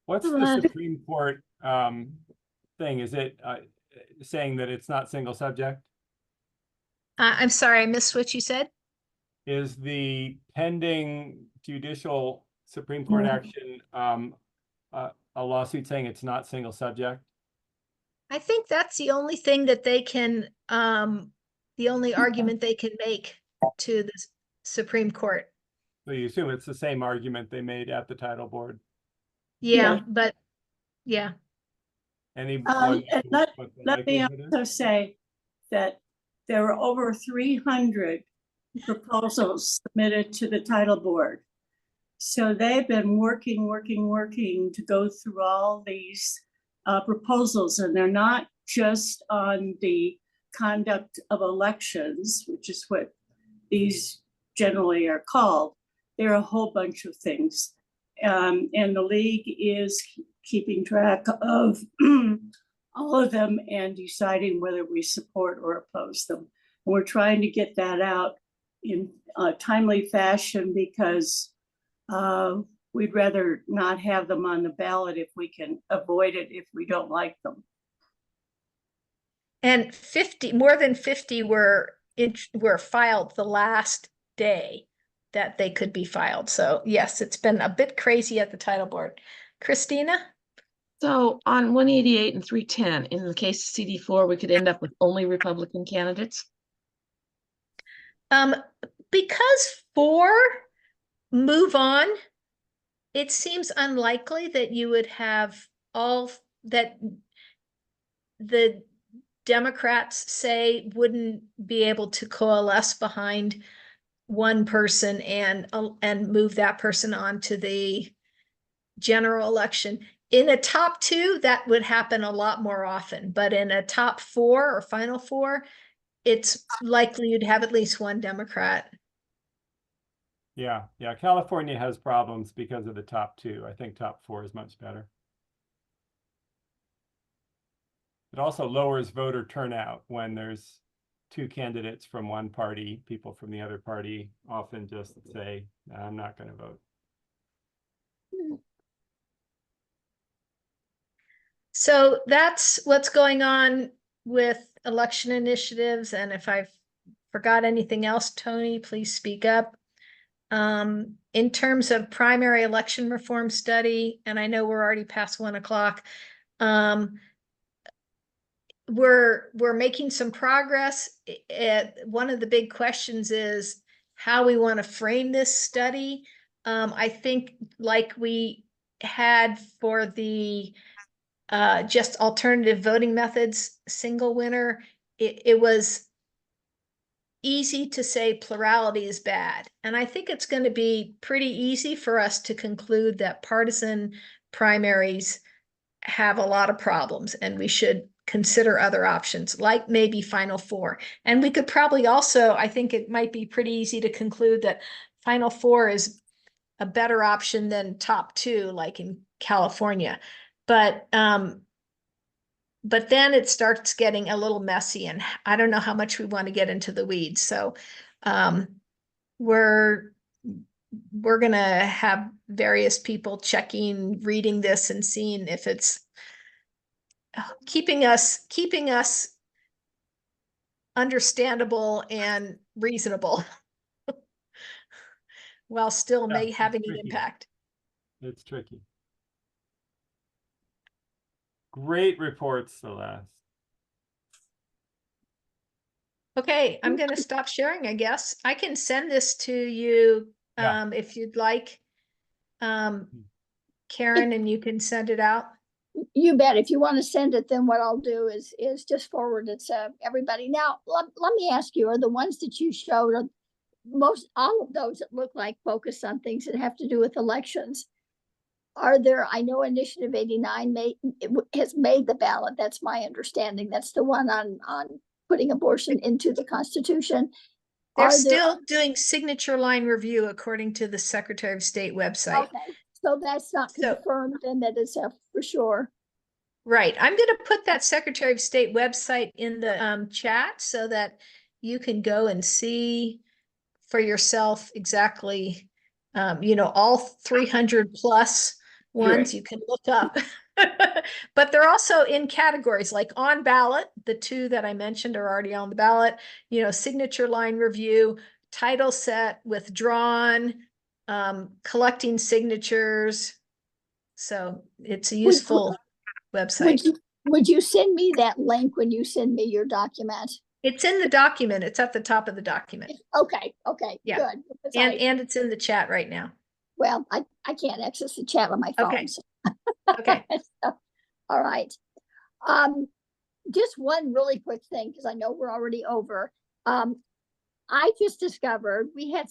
What's the Supreme Court thing? Is it saying that it's not single subject?
I'm sorry, I missed what you said.
Is the pending judicial Supreme Court action a lawsuit saying it's not single subject?
I think that's the only thing that they can, the only argument they can make to the Supreme Court.
So you assume it's the same argument they made at the title board?
Yeah, but yeah.
Any
And let me
likelihood is?
also say that there were over 300 proposals submitted to the title board. So they've been working to go through all these proposals, and they're not just on the conduct of elections, which is what these generally are called. There are a whole bunch of things. And the league is keeping track of all of them and deciding whether we support or oppose them. And we're trying to get that out in a timely fashion because we'd rather not have them on the ballot if we can avoid it if we don't like them.
And more than 50 were filed the last day that they could be filed. So yes, it's been a bit crazy at the title board. Christina?
So on 188 and 310, in the case of CD4, we could end up with only Republican candidates.
Because 4 move on, it seems unlikely that you would have that the Democrats say wouldn't be able to coalesce behind one person and move that person on to the general election. In a top 2, that would happen a lot more often, but in a top 4 or final 4, it's likely you'd have at least one Democrat.
Yeah. California has problems because of the top 2. I think top 4 is much better. It also lowers voter turnout when there's 2 candidates from one party. People from the other party often just say, I'm not going to vote.
So that's what's going on with election initiatives. And if I've forgot anything else, Tony, please speak up. In terms of primary election reform study, and I know we're already past 1 o'clock, we're making some progress. One of the big questions is how we want to frame this study. I think like we had for the just alternative voting methods single winner, it was easy to say plurality is bad. And I think it's going to be pretty easy for us to conclude that partisan primaries have a lot of problems and we should consider other options like maybe final 4. And we could probably also, I think it might be pretty easy to conclude that final 4 is a better option than top 2, like in California. But then it starts getting a little messy, and I don't know how much we want to get into the weeds. So we're gonna have various people checking, reading this and seeing if it's keeping us understandable and reasonable while still having an impact.
It's tricky. Great reports, Celeste.
Okay, I'm going to stop sharing, I guess. I can send this to you if you'd like, Karen, and you can send it out.
You bet. If you want to send it, then what I'll do is just forward it to everybody. Now, let me ask you, are the ones that you showed, all of those that look like focus on things that have to do with elections? Are there, I know Initiative 89 has made the ballot. That's my understanding. That's the one on putting abortion into the Constitution.
They're still doing signature line review according to the Secretary of State website.
Okay, so that's not confirmed and that is for sure.
Right. I'm going to put that Secretary of State website in the chat so that you can go and see for yourself exactly, all 300 plus ones you can look up. But they're also in categories like on ballot. The two that I mentioned are already on the ballot, you know, signature line review, title set, withdrawn, collecting signatures. So it's a useful website.
Would you send me that link when you send me your document?
It's in the document. It's at the top of the document.
Okay,
Yeah.
good. Because
And it's in the chat right now.
well, I can't access the chat on my phone.
Okay.
So.
Okay.
So, all right. Just one really quick thing, because I know we're already over. I just discovered we had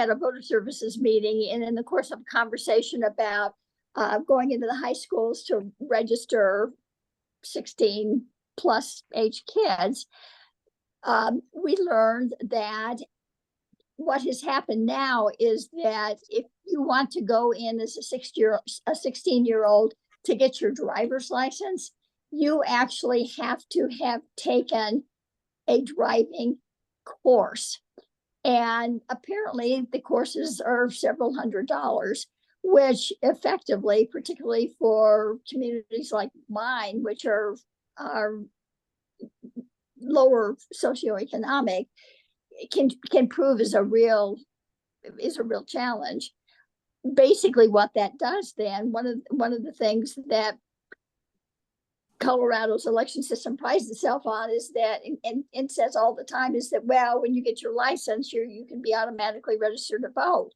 a voter services meeting, and in the course of a conversation about going into the high schools to register 16 plus age kids, we learned that what has happened now is that if you want to go in as a 16-year-old to get your driver's license, you actually have to have taken a driving course. And apparently the courses are several $100s, which effectively, particularly for communities like mine, which are lower socioeconomic, can prove is a real challenge. Basically what that does then, one of the things that Colorado's election system prides itself on is that, and says all the time, is that, well, when you get your license, you can be automatically registered to vote.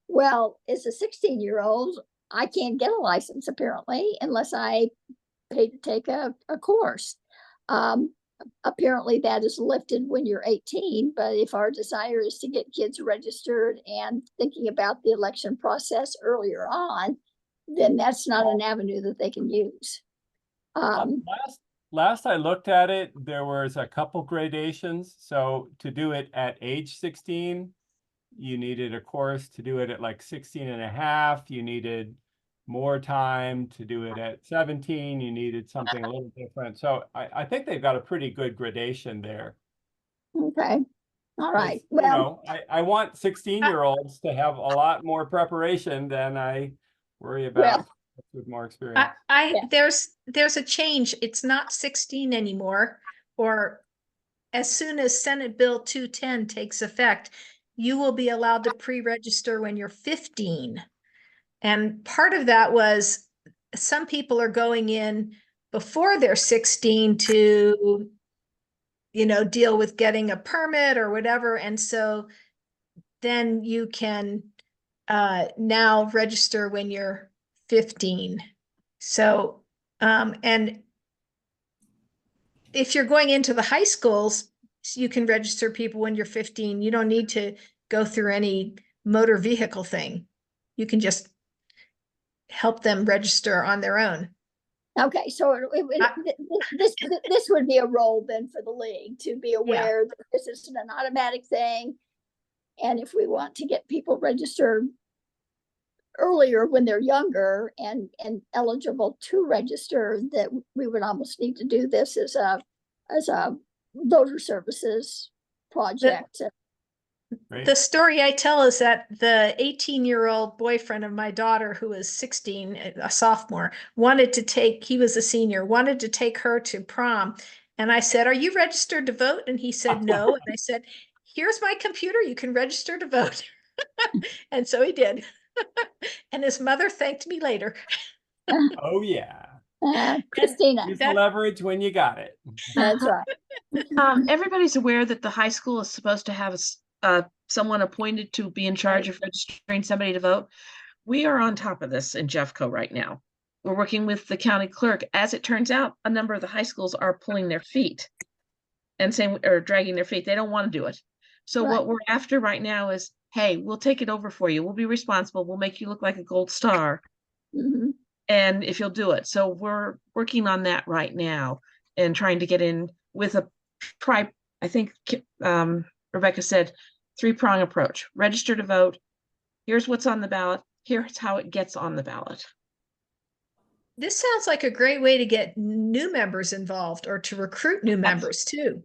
Well, as a 16-year-old, I can't get a license apparently unless I pay to take a course. Apparently that is lifted when you're 18, but if our desire is to get kids registered and thinking about the election process earlier on, then that's not an avenue that they can use.
Last I looked at it, there was a couple gradations. So to do it at age 16, you needed a course. To do it at like 16 and a half, you needed more time. To do it at 17, you needed something a little different. So I think they've got a pretty good gradation there.
Okay. All right.
You know, I want 16-year-olds to have a lot more preparation than I worry about with more experience.
There's a change. It's not 16 anymore, or as soon as Senate Bill 210 takes effect, you will be allowed to pre-register when you're 15. And part of that was some people are going in before they're 16 to, you know, deal with getting a permit or whatever. And so then you can now register when you're 15. So, and if you're going into the high schools, you can register people when you're 15. You don't need to go through any motor vehicle thing. You can just help them register on their own.
Okay, so this would be a role then for the league to be aware that this isn't an automatic thing. And if we want to get people registered earlier when they're younger and eligible to register, that we would almost need to do this as a voter services project.
The story I tell is that the 18-year-old boyfriend of my daughter, who is 16, a sophomore, he was a senior, wanted to take her to prom. And I said, "Are you registered to vote?" And he said, "No." And I said, "Here's my computer. You can register to vote." And so he did. And his mother thanked me later.
Oh, yeah.
Christina.
Use the leverage when you got it.
That's right.
Everybody's aware that the high school is supposed to have someone appointed to be in charge of registering somebody to vote. We are on top of this in Jeffco right now. We're working with the county clerk. As it turns out, a number of the high schools are pulling their feet and dragging their feet. They don't want to do it. So what we're after right now is, hey, we'll take it over for you. We'll be responsible. We'll make you look like a gold star.
Mm-hmm.
And if you'll do it. So we're working on that right now and trying to get in with I think Rebecca said 3-prong approach. Register to vote. Here's what's on the ballot. Here's how it gets on the ballot.
This sounds like a great way to get new members involved, or to recruit new members too.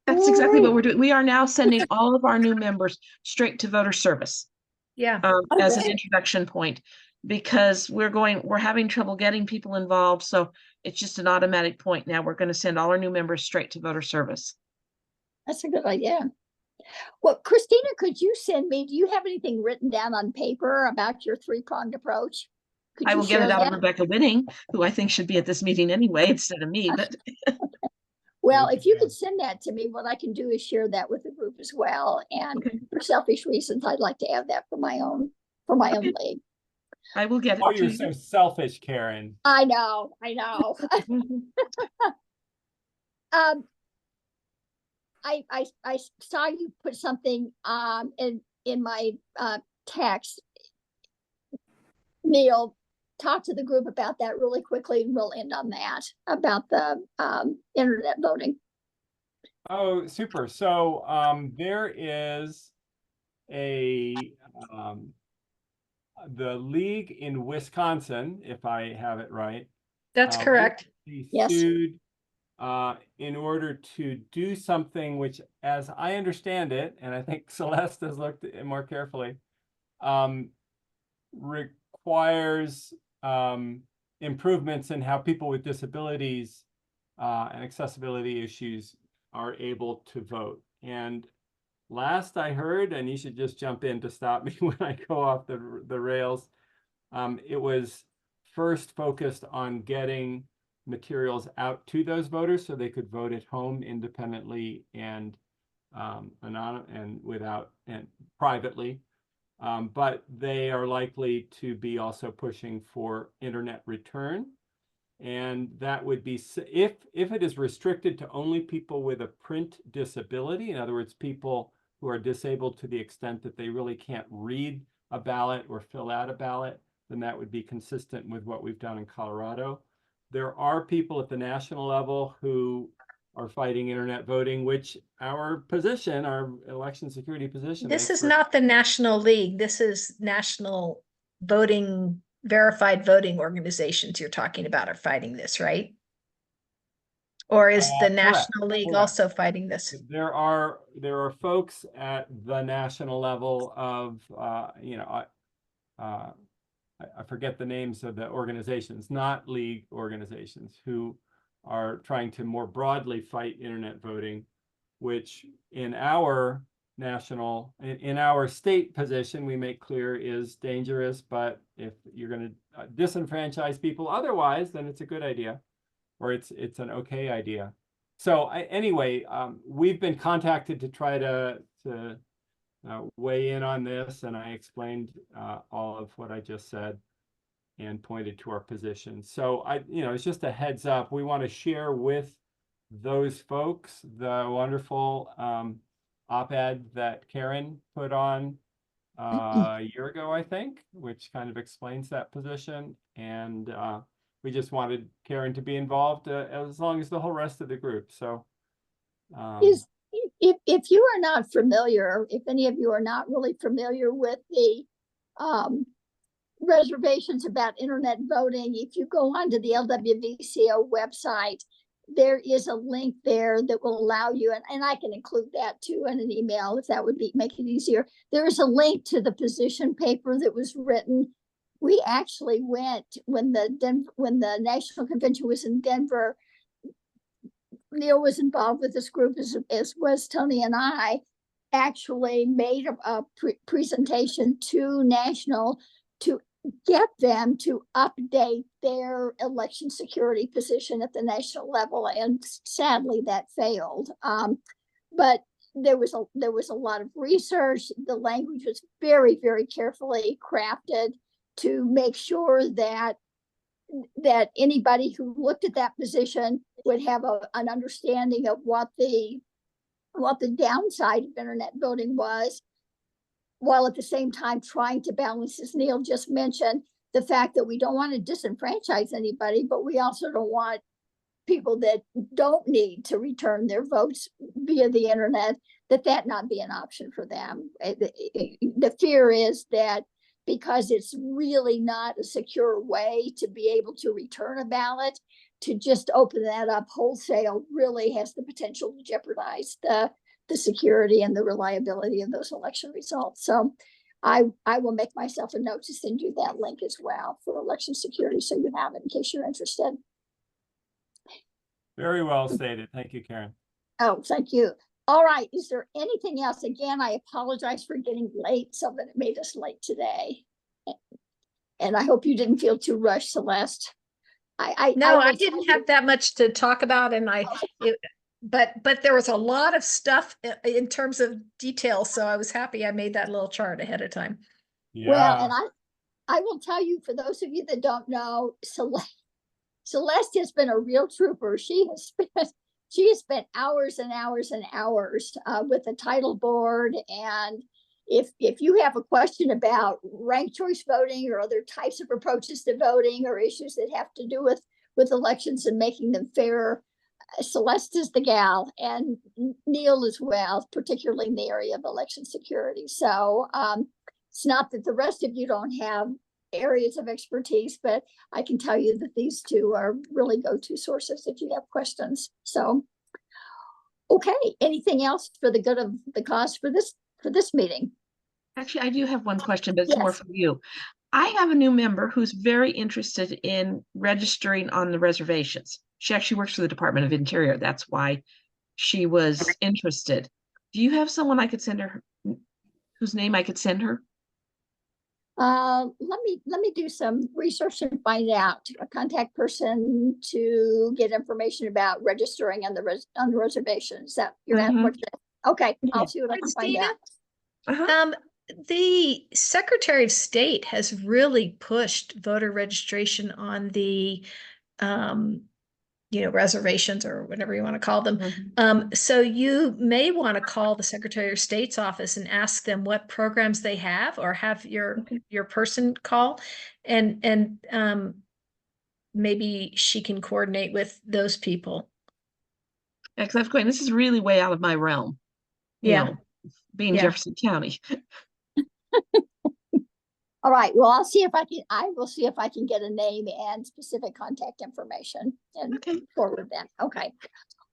That's exactly what we're doing. We are now sending all of our new members straight to voter service.
Yeah.
As an introduction point. because we're having trouble getting people involved. So it's just an automatic point. Now we're going to send all our new members straight to voter service.
That's a good idea. Well, Christina, could you send me, do you have anything written down on paper about your three-pronged approach? Could
I
you
will get
share
it out of
that?
Rebecca Winning, who I think should be at this meeting anyway, instead of me, but
Well,
Thank
if
you,
you
Jen.
could send that to me, what I can do is share that with the group as well. And
Okay.
for selfish reasons, I'd like to have that for my own
Okay.
league.
I will get it
Oh,
to
you're
you.
so selfish, Karen.
I know. I saw you put something in my text. Neil, talk to the group about that really quickly, and we'll end on that about the internet voting.
Oh, super. So there is the league in Wisconsin, if I have it right.
That's correct.
They
Yes.
sued in order to do something which, as I understand it, and I think Celeste has looked at it more carefully, requires improvements in how people with disabilities and accessibility issues are able to vote. And last I heard, and you should just jump in to stop me when I go off the rails, it was first focused on getting materials out to those voters so they could vote at home independently and anonymous and without and privately. But they are likely to be also pushing for internet return. And that would be if it is restricted to only people with a print disability, in other words, people who are disabled to the extent that they really can't read a ballot or fill out a ballot, then that would be consistent with what we've done in Colorado. There are people at the national level who are fighting internet voting, which our position, our election security position.
This is not the National League. This is National Voting, Verified Voting Organizations you're talking about are fighting this, right? Or is the National League
correct.
also fighting this?
There are folks at the national level of I forget the names of the organizations, not league organizations, who are trying to more broadly fight internet voting, which in our in our state position, we make clear is dangerous. But if you're going to disenfranchise people otherwise, then it's a good idea, or it's an okay idea. So anyway, we've been contacted to try to weigh in on this, and I explained all of what I just said and pointed to our position. So it's just a heads up. We want to share with those folks the wonderful op-ed that Karen put on a year ago, I think, which kind of explains that position. And we just wanted Karen to be involved as long as the whole rest of the group. So
if you are not familiar, if any of you are not really familiar with the reservations about internet voting, if you go onto the LWVCO website, there is a link there that will allow you, and I can include that too in an email if that would make it easier. There is a link to the position paper that was written. We actually went when the National Convention was in Denver. Neil was involved with this group, as was Tony, and I actually made a presentation to National to get them to update their election security position at the national level, and sadly that failed. But there was a lot of research. The language was very, very carefully crafted to make sure that anybody who looked at that position would have an understanding of what the downside of internet voting was, while at the same time trying to balance, as Neil just mentioned, the fact that we don't want to disenfranchise anybody, but we also don't want people that don't need to return their votes via the internet, that not be an option for them. The fear is that because it's really not a secure way to be able to return a ballot, to just open that up wholesale really has the potential to jeopardize the security and the reliability of those election results. So I will make myself a note to send you that link as well for election security, so you have it in case you're interested.
Very well stated. Thank you, Karen.
Oh, thank you. All right, is there anything else? Again, I apologize for getting late, so that it made us late today. And I hope you didn't feel too rushed, Celeste.
No, I
will
didn't
tell you-
have that much to talk about, and but there was a lot of stuff in terms of detail, so I was happy I made that little chart ahead of time.
Well,
Yeah.
and I will tell you, for those of you that don't know, Celeste has been a real trooper. She has spent hours and hours and hours with the title board. And if you have a question about ranked choice voting or other types of approaches to voting or issues that have to do with elections and making them fair, Celeste is the gal, and Neil as well, particularly in the area of election security. So it's not that the rest of you don't have areas of expertise, but I can tell you that these two are really go-to sources if you have questions. So, okay, anything else for the good of the cause for this meeting?
Actually, I do have one question, but it's more
Yes.
for you. I have a new member who's very interested in registering on the reservations. She actually works for the Department of Interior. That's why she was interested. Do you have someone I could send her, whose name I could send her?
Let me do some research and find out a contact person to get information about registering on the reservation. Is that you're
Mhm.
okay?
Yeah.
I'll see what I can find
Christina?
out.
Uh-huh.
The Secretary of State has really pushed voter registration on the reservations or whatever you want to call them.
Mhm.
So you may want to call the Secretary of State's office and ask them what programs they have, or have your person call, and maybe she can coordinate with those people.
Yeah, because I was going, this is really way out of my realm.
Yeah.
Being
Yeah.
Jefferson County.
All right. Well, I will see if I can get a name and specific contact information and
Okay.
forward that. Okay.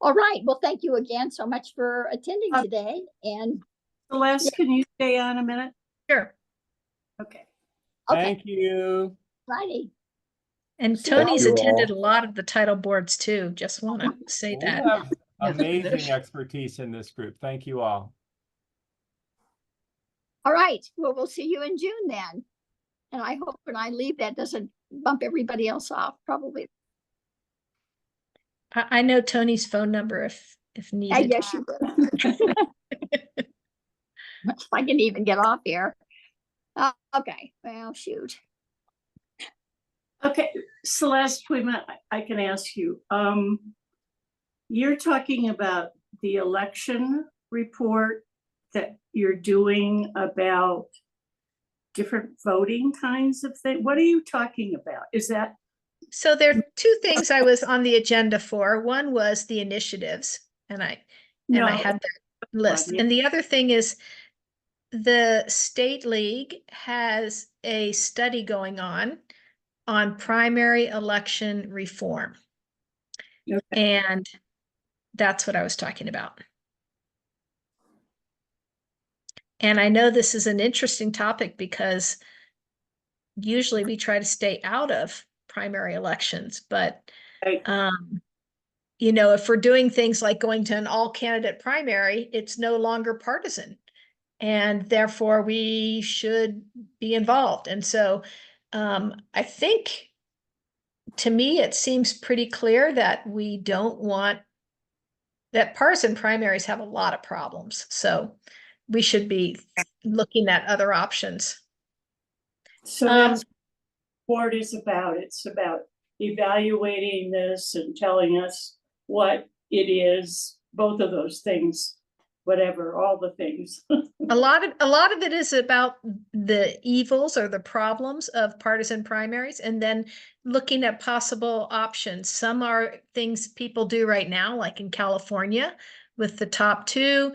All right. Well, thank you again so much for attending today. And
Celeste, can you stay on a minute?
Sure.
Okay.
okay,
Thank you.
righty.
And
See,
Tony's
you
attended
all.
a lot of the title boards too. Just want to say
We
that.
have
Yeah.
amazing expertise in this group. Thank you all.
All right. Well, we'll see you in June then. And I hope when I leave that doesn't bump everybody else off. Probably.
I know Tony's phone number if needed.
Yes, you will. If I can even get off here. Okay. Well, shoot.
Okay, Celeste, I can ask you, you're talking about the election report that you're doing about different voting kinds of things. What are you talking about? Is that?
So there are two things I was on the agenda for. One was the initiatives, and I had the list.
yeah.
And the other thing is the State League has a study going on primary election reform.
Okay.
And that's what I was talking about. And I know this is an interesting topic because usually we try to stay out of primary elections, but
Right.
if we're doing things like going to an all candidate primary, it's no longer partisan, and therefore we should be involved. And so I think, to me, it seems pretty clear that we don't want that. Partisan primaries have a lot of problems, so we should be looking at other options.
So that's what it's about. It's about evaluating this and telling us what it is, both of those things, whatever, all the things.
A lot of it is about the evils or the problems of partisan primaries, and then looking at possible options. Some are things people do right now, like in California with the top two.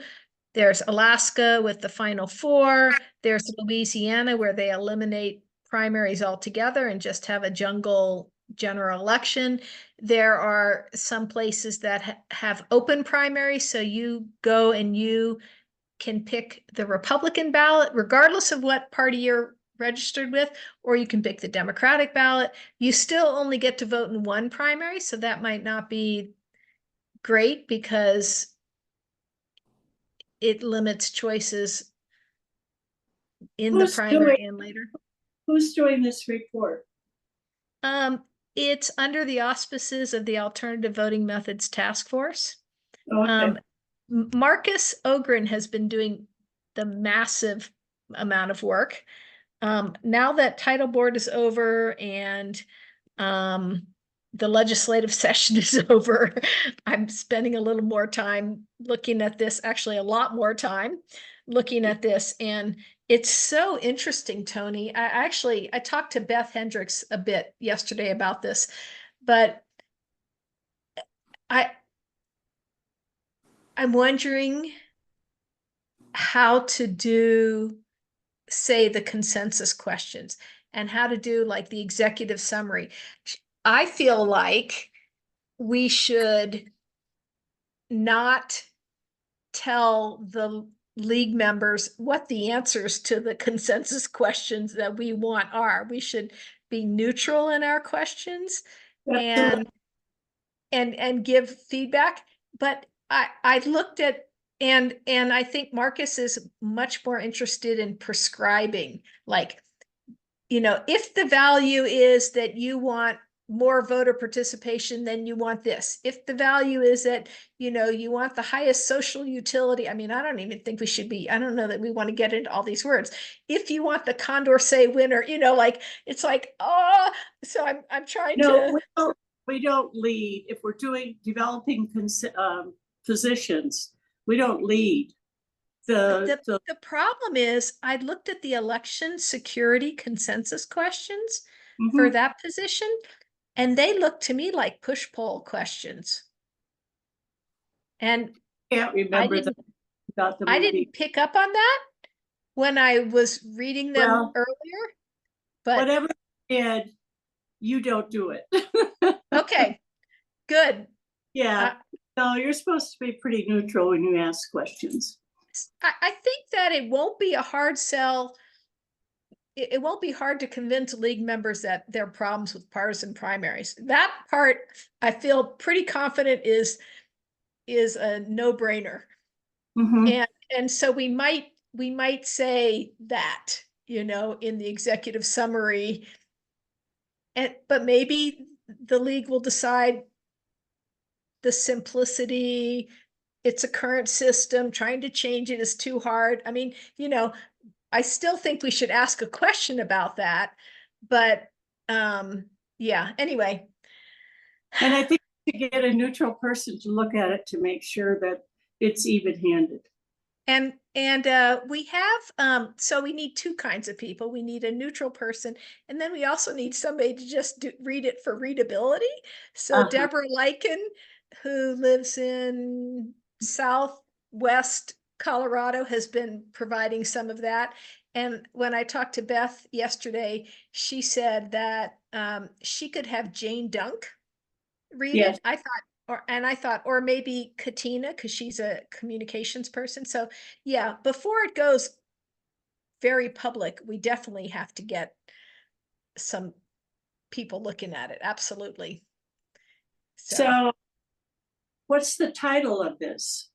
There's Alaska with the final four. There's Louisiana where they eliminate primaries altogether and just have a jungle general election. There are some places that have open primaries, so you go and you can pick the Republican ballot, regardless of what party you're registered with, or you can pick the Democratic ballot. You still only get to vote in one primary, so that might not be great because it limits choices in the
Who's
primary
doing-
and later.
Who's doing this report?
It's under the auspices of the Alternative Voting Methods Task Force.
Okay,
Marcus Ogren has been doing the massive amount of work. Now that title board is over and the legislative session is over, I'm spending a little more time looking at this, actually a lot more time looking at this. And it's so interesting, Tony. I talked to Beth Hendricks a bit yesterday about this, but I'm wondering how to do, say, the consensus questions and how to do like the executive summary. I feel like we should not tell the league members what the answers to the consensus questions that we want are. We should be neutral in our questions and give feedback. But I looked at, and I think Marcus is much more interested in prescribing, like, you know, if the value is that you want more voter participation, then you want this. If the value is that, you know, you want the highest social utility, I mean, I don't even think we should be, I don't know that we want to get into all these words. If you want the Condorcet winner, you know, like, it's like, oh, so I'm trying
no,
to.
we don't lead. If we're developing positions, we don't lead.
The problem is I looked at the election security consensus questions for
Mhm.
that position, and they look to me like push-pull questions. And
Can't remember that. About the
I
movie.
didn't pick up on that when I was reading them
Well,
earlier, but
whatever you did, you don't do it.
okay, good.
Yeah, no, you're supposed to be pretty neutral when you ask questions.
I think that it won't be a hard sell. It won't be hard to convince league members that there are problems with partisan primaries. That part I feel pretty confident is a no-brainer.
Mhm.
And so we might say that, you know, in the executive summary, but maybe the league will decide the simplicity, it's a current system, trying to change it is too hard. I mean, you know, I still think we should ask a question about that, but yeah, anyway.
And I think to get a neutral person to look at it to make sure that it's even-handed.
And we have, so we need two kinds of people. We need a neutral person, and then we also need somebody to just read it for readability. So Deborah Lycan, who lives in Southwest Colorado, has been providing some of that. And when I talked to Beth yesterday, she said that she could have Jane Dunk read
Yes.
it. I thought, or maybe Katina, because she's a communications person. So yeah, before it goes very public, we definitely have to get some people looking at it. Absolutely.
So what's the title of this?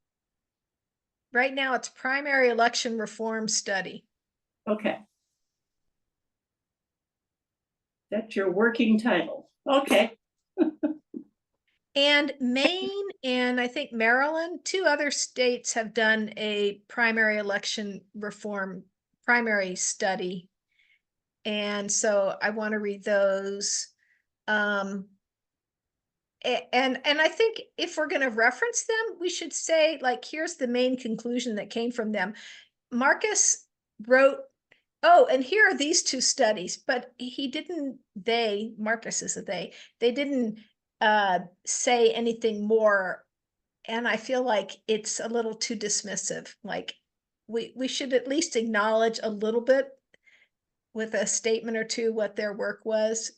Right now it's Primary Election Reform Study.
Okay. That's your working title. Okay.
And Maine and I think Maryland, two other states have done a primary election reform primary study. And so I want to read those. And I think if we're going to reference them, we should say, like, here's the main conclusion that came from them. Marcus wrote, oh, and here are these two studies, but he didn't, Marcus is a they didn't say anything more. And I feel like it's a little too dismissive. Like we should at least acknowledge a little bit with a statement or two what their work was.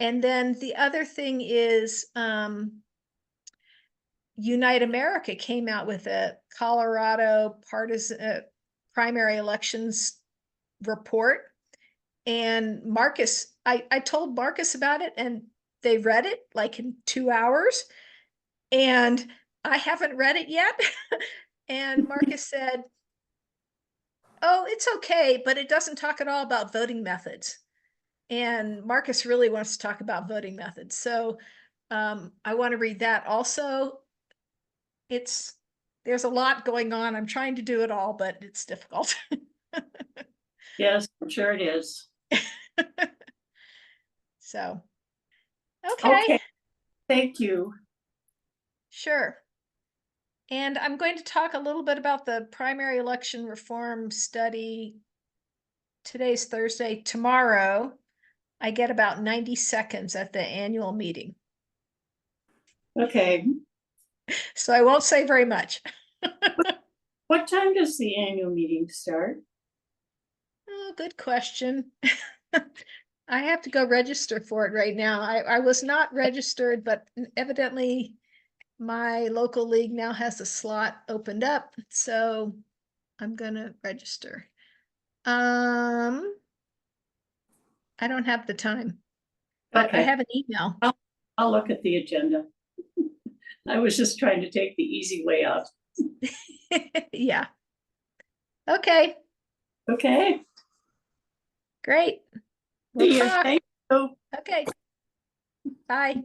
And then the other thing is Unite America came out with a Colorado partisan primary elections report. And Marcus, I told Marcus about it and they read it like in 2 hours. And I haven't read it yet. And Marcus said, oh, it's okay, but it doesn't talk at all about voting methods. And Marcus really wants to talk about voting methods. So I want to read that also. There's a lot going on. I'm trying to do it all, but it's difficult.
Yes, I'm sure it is.
So, okay,
Okay, thank you.
sure. And I'm going to talk a little bit about the primary election reform study. Today's Thursday. Tomorrow, I get about 90 seconds at the annual meeting.
Okay,
So I won't say very much.
what time does the annual meeting start?
Oh, good question. I have to go register for it right now. I was not registered, but evidently my local league now has a slot opened up, so I'm gonna register. I don't have the time, but I
Okay.
have an email.
I'll look at the agenda. I was just trying to take the easy way out.
Yeah. Okay,
Okay,
great. We'll
see you.
talk.
Thank you.
Okay. Bye.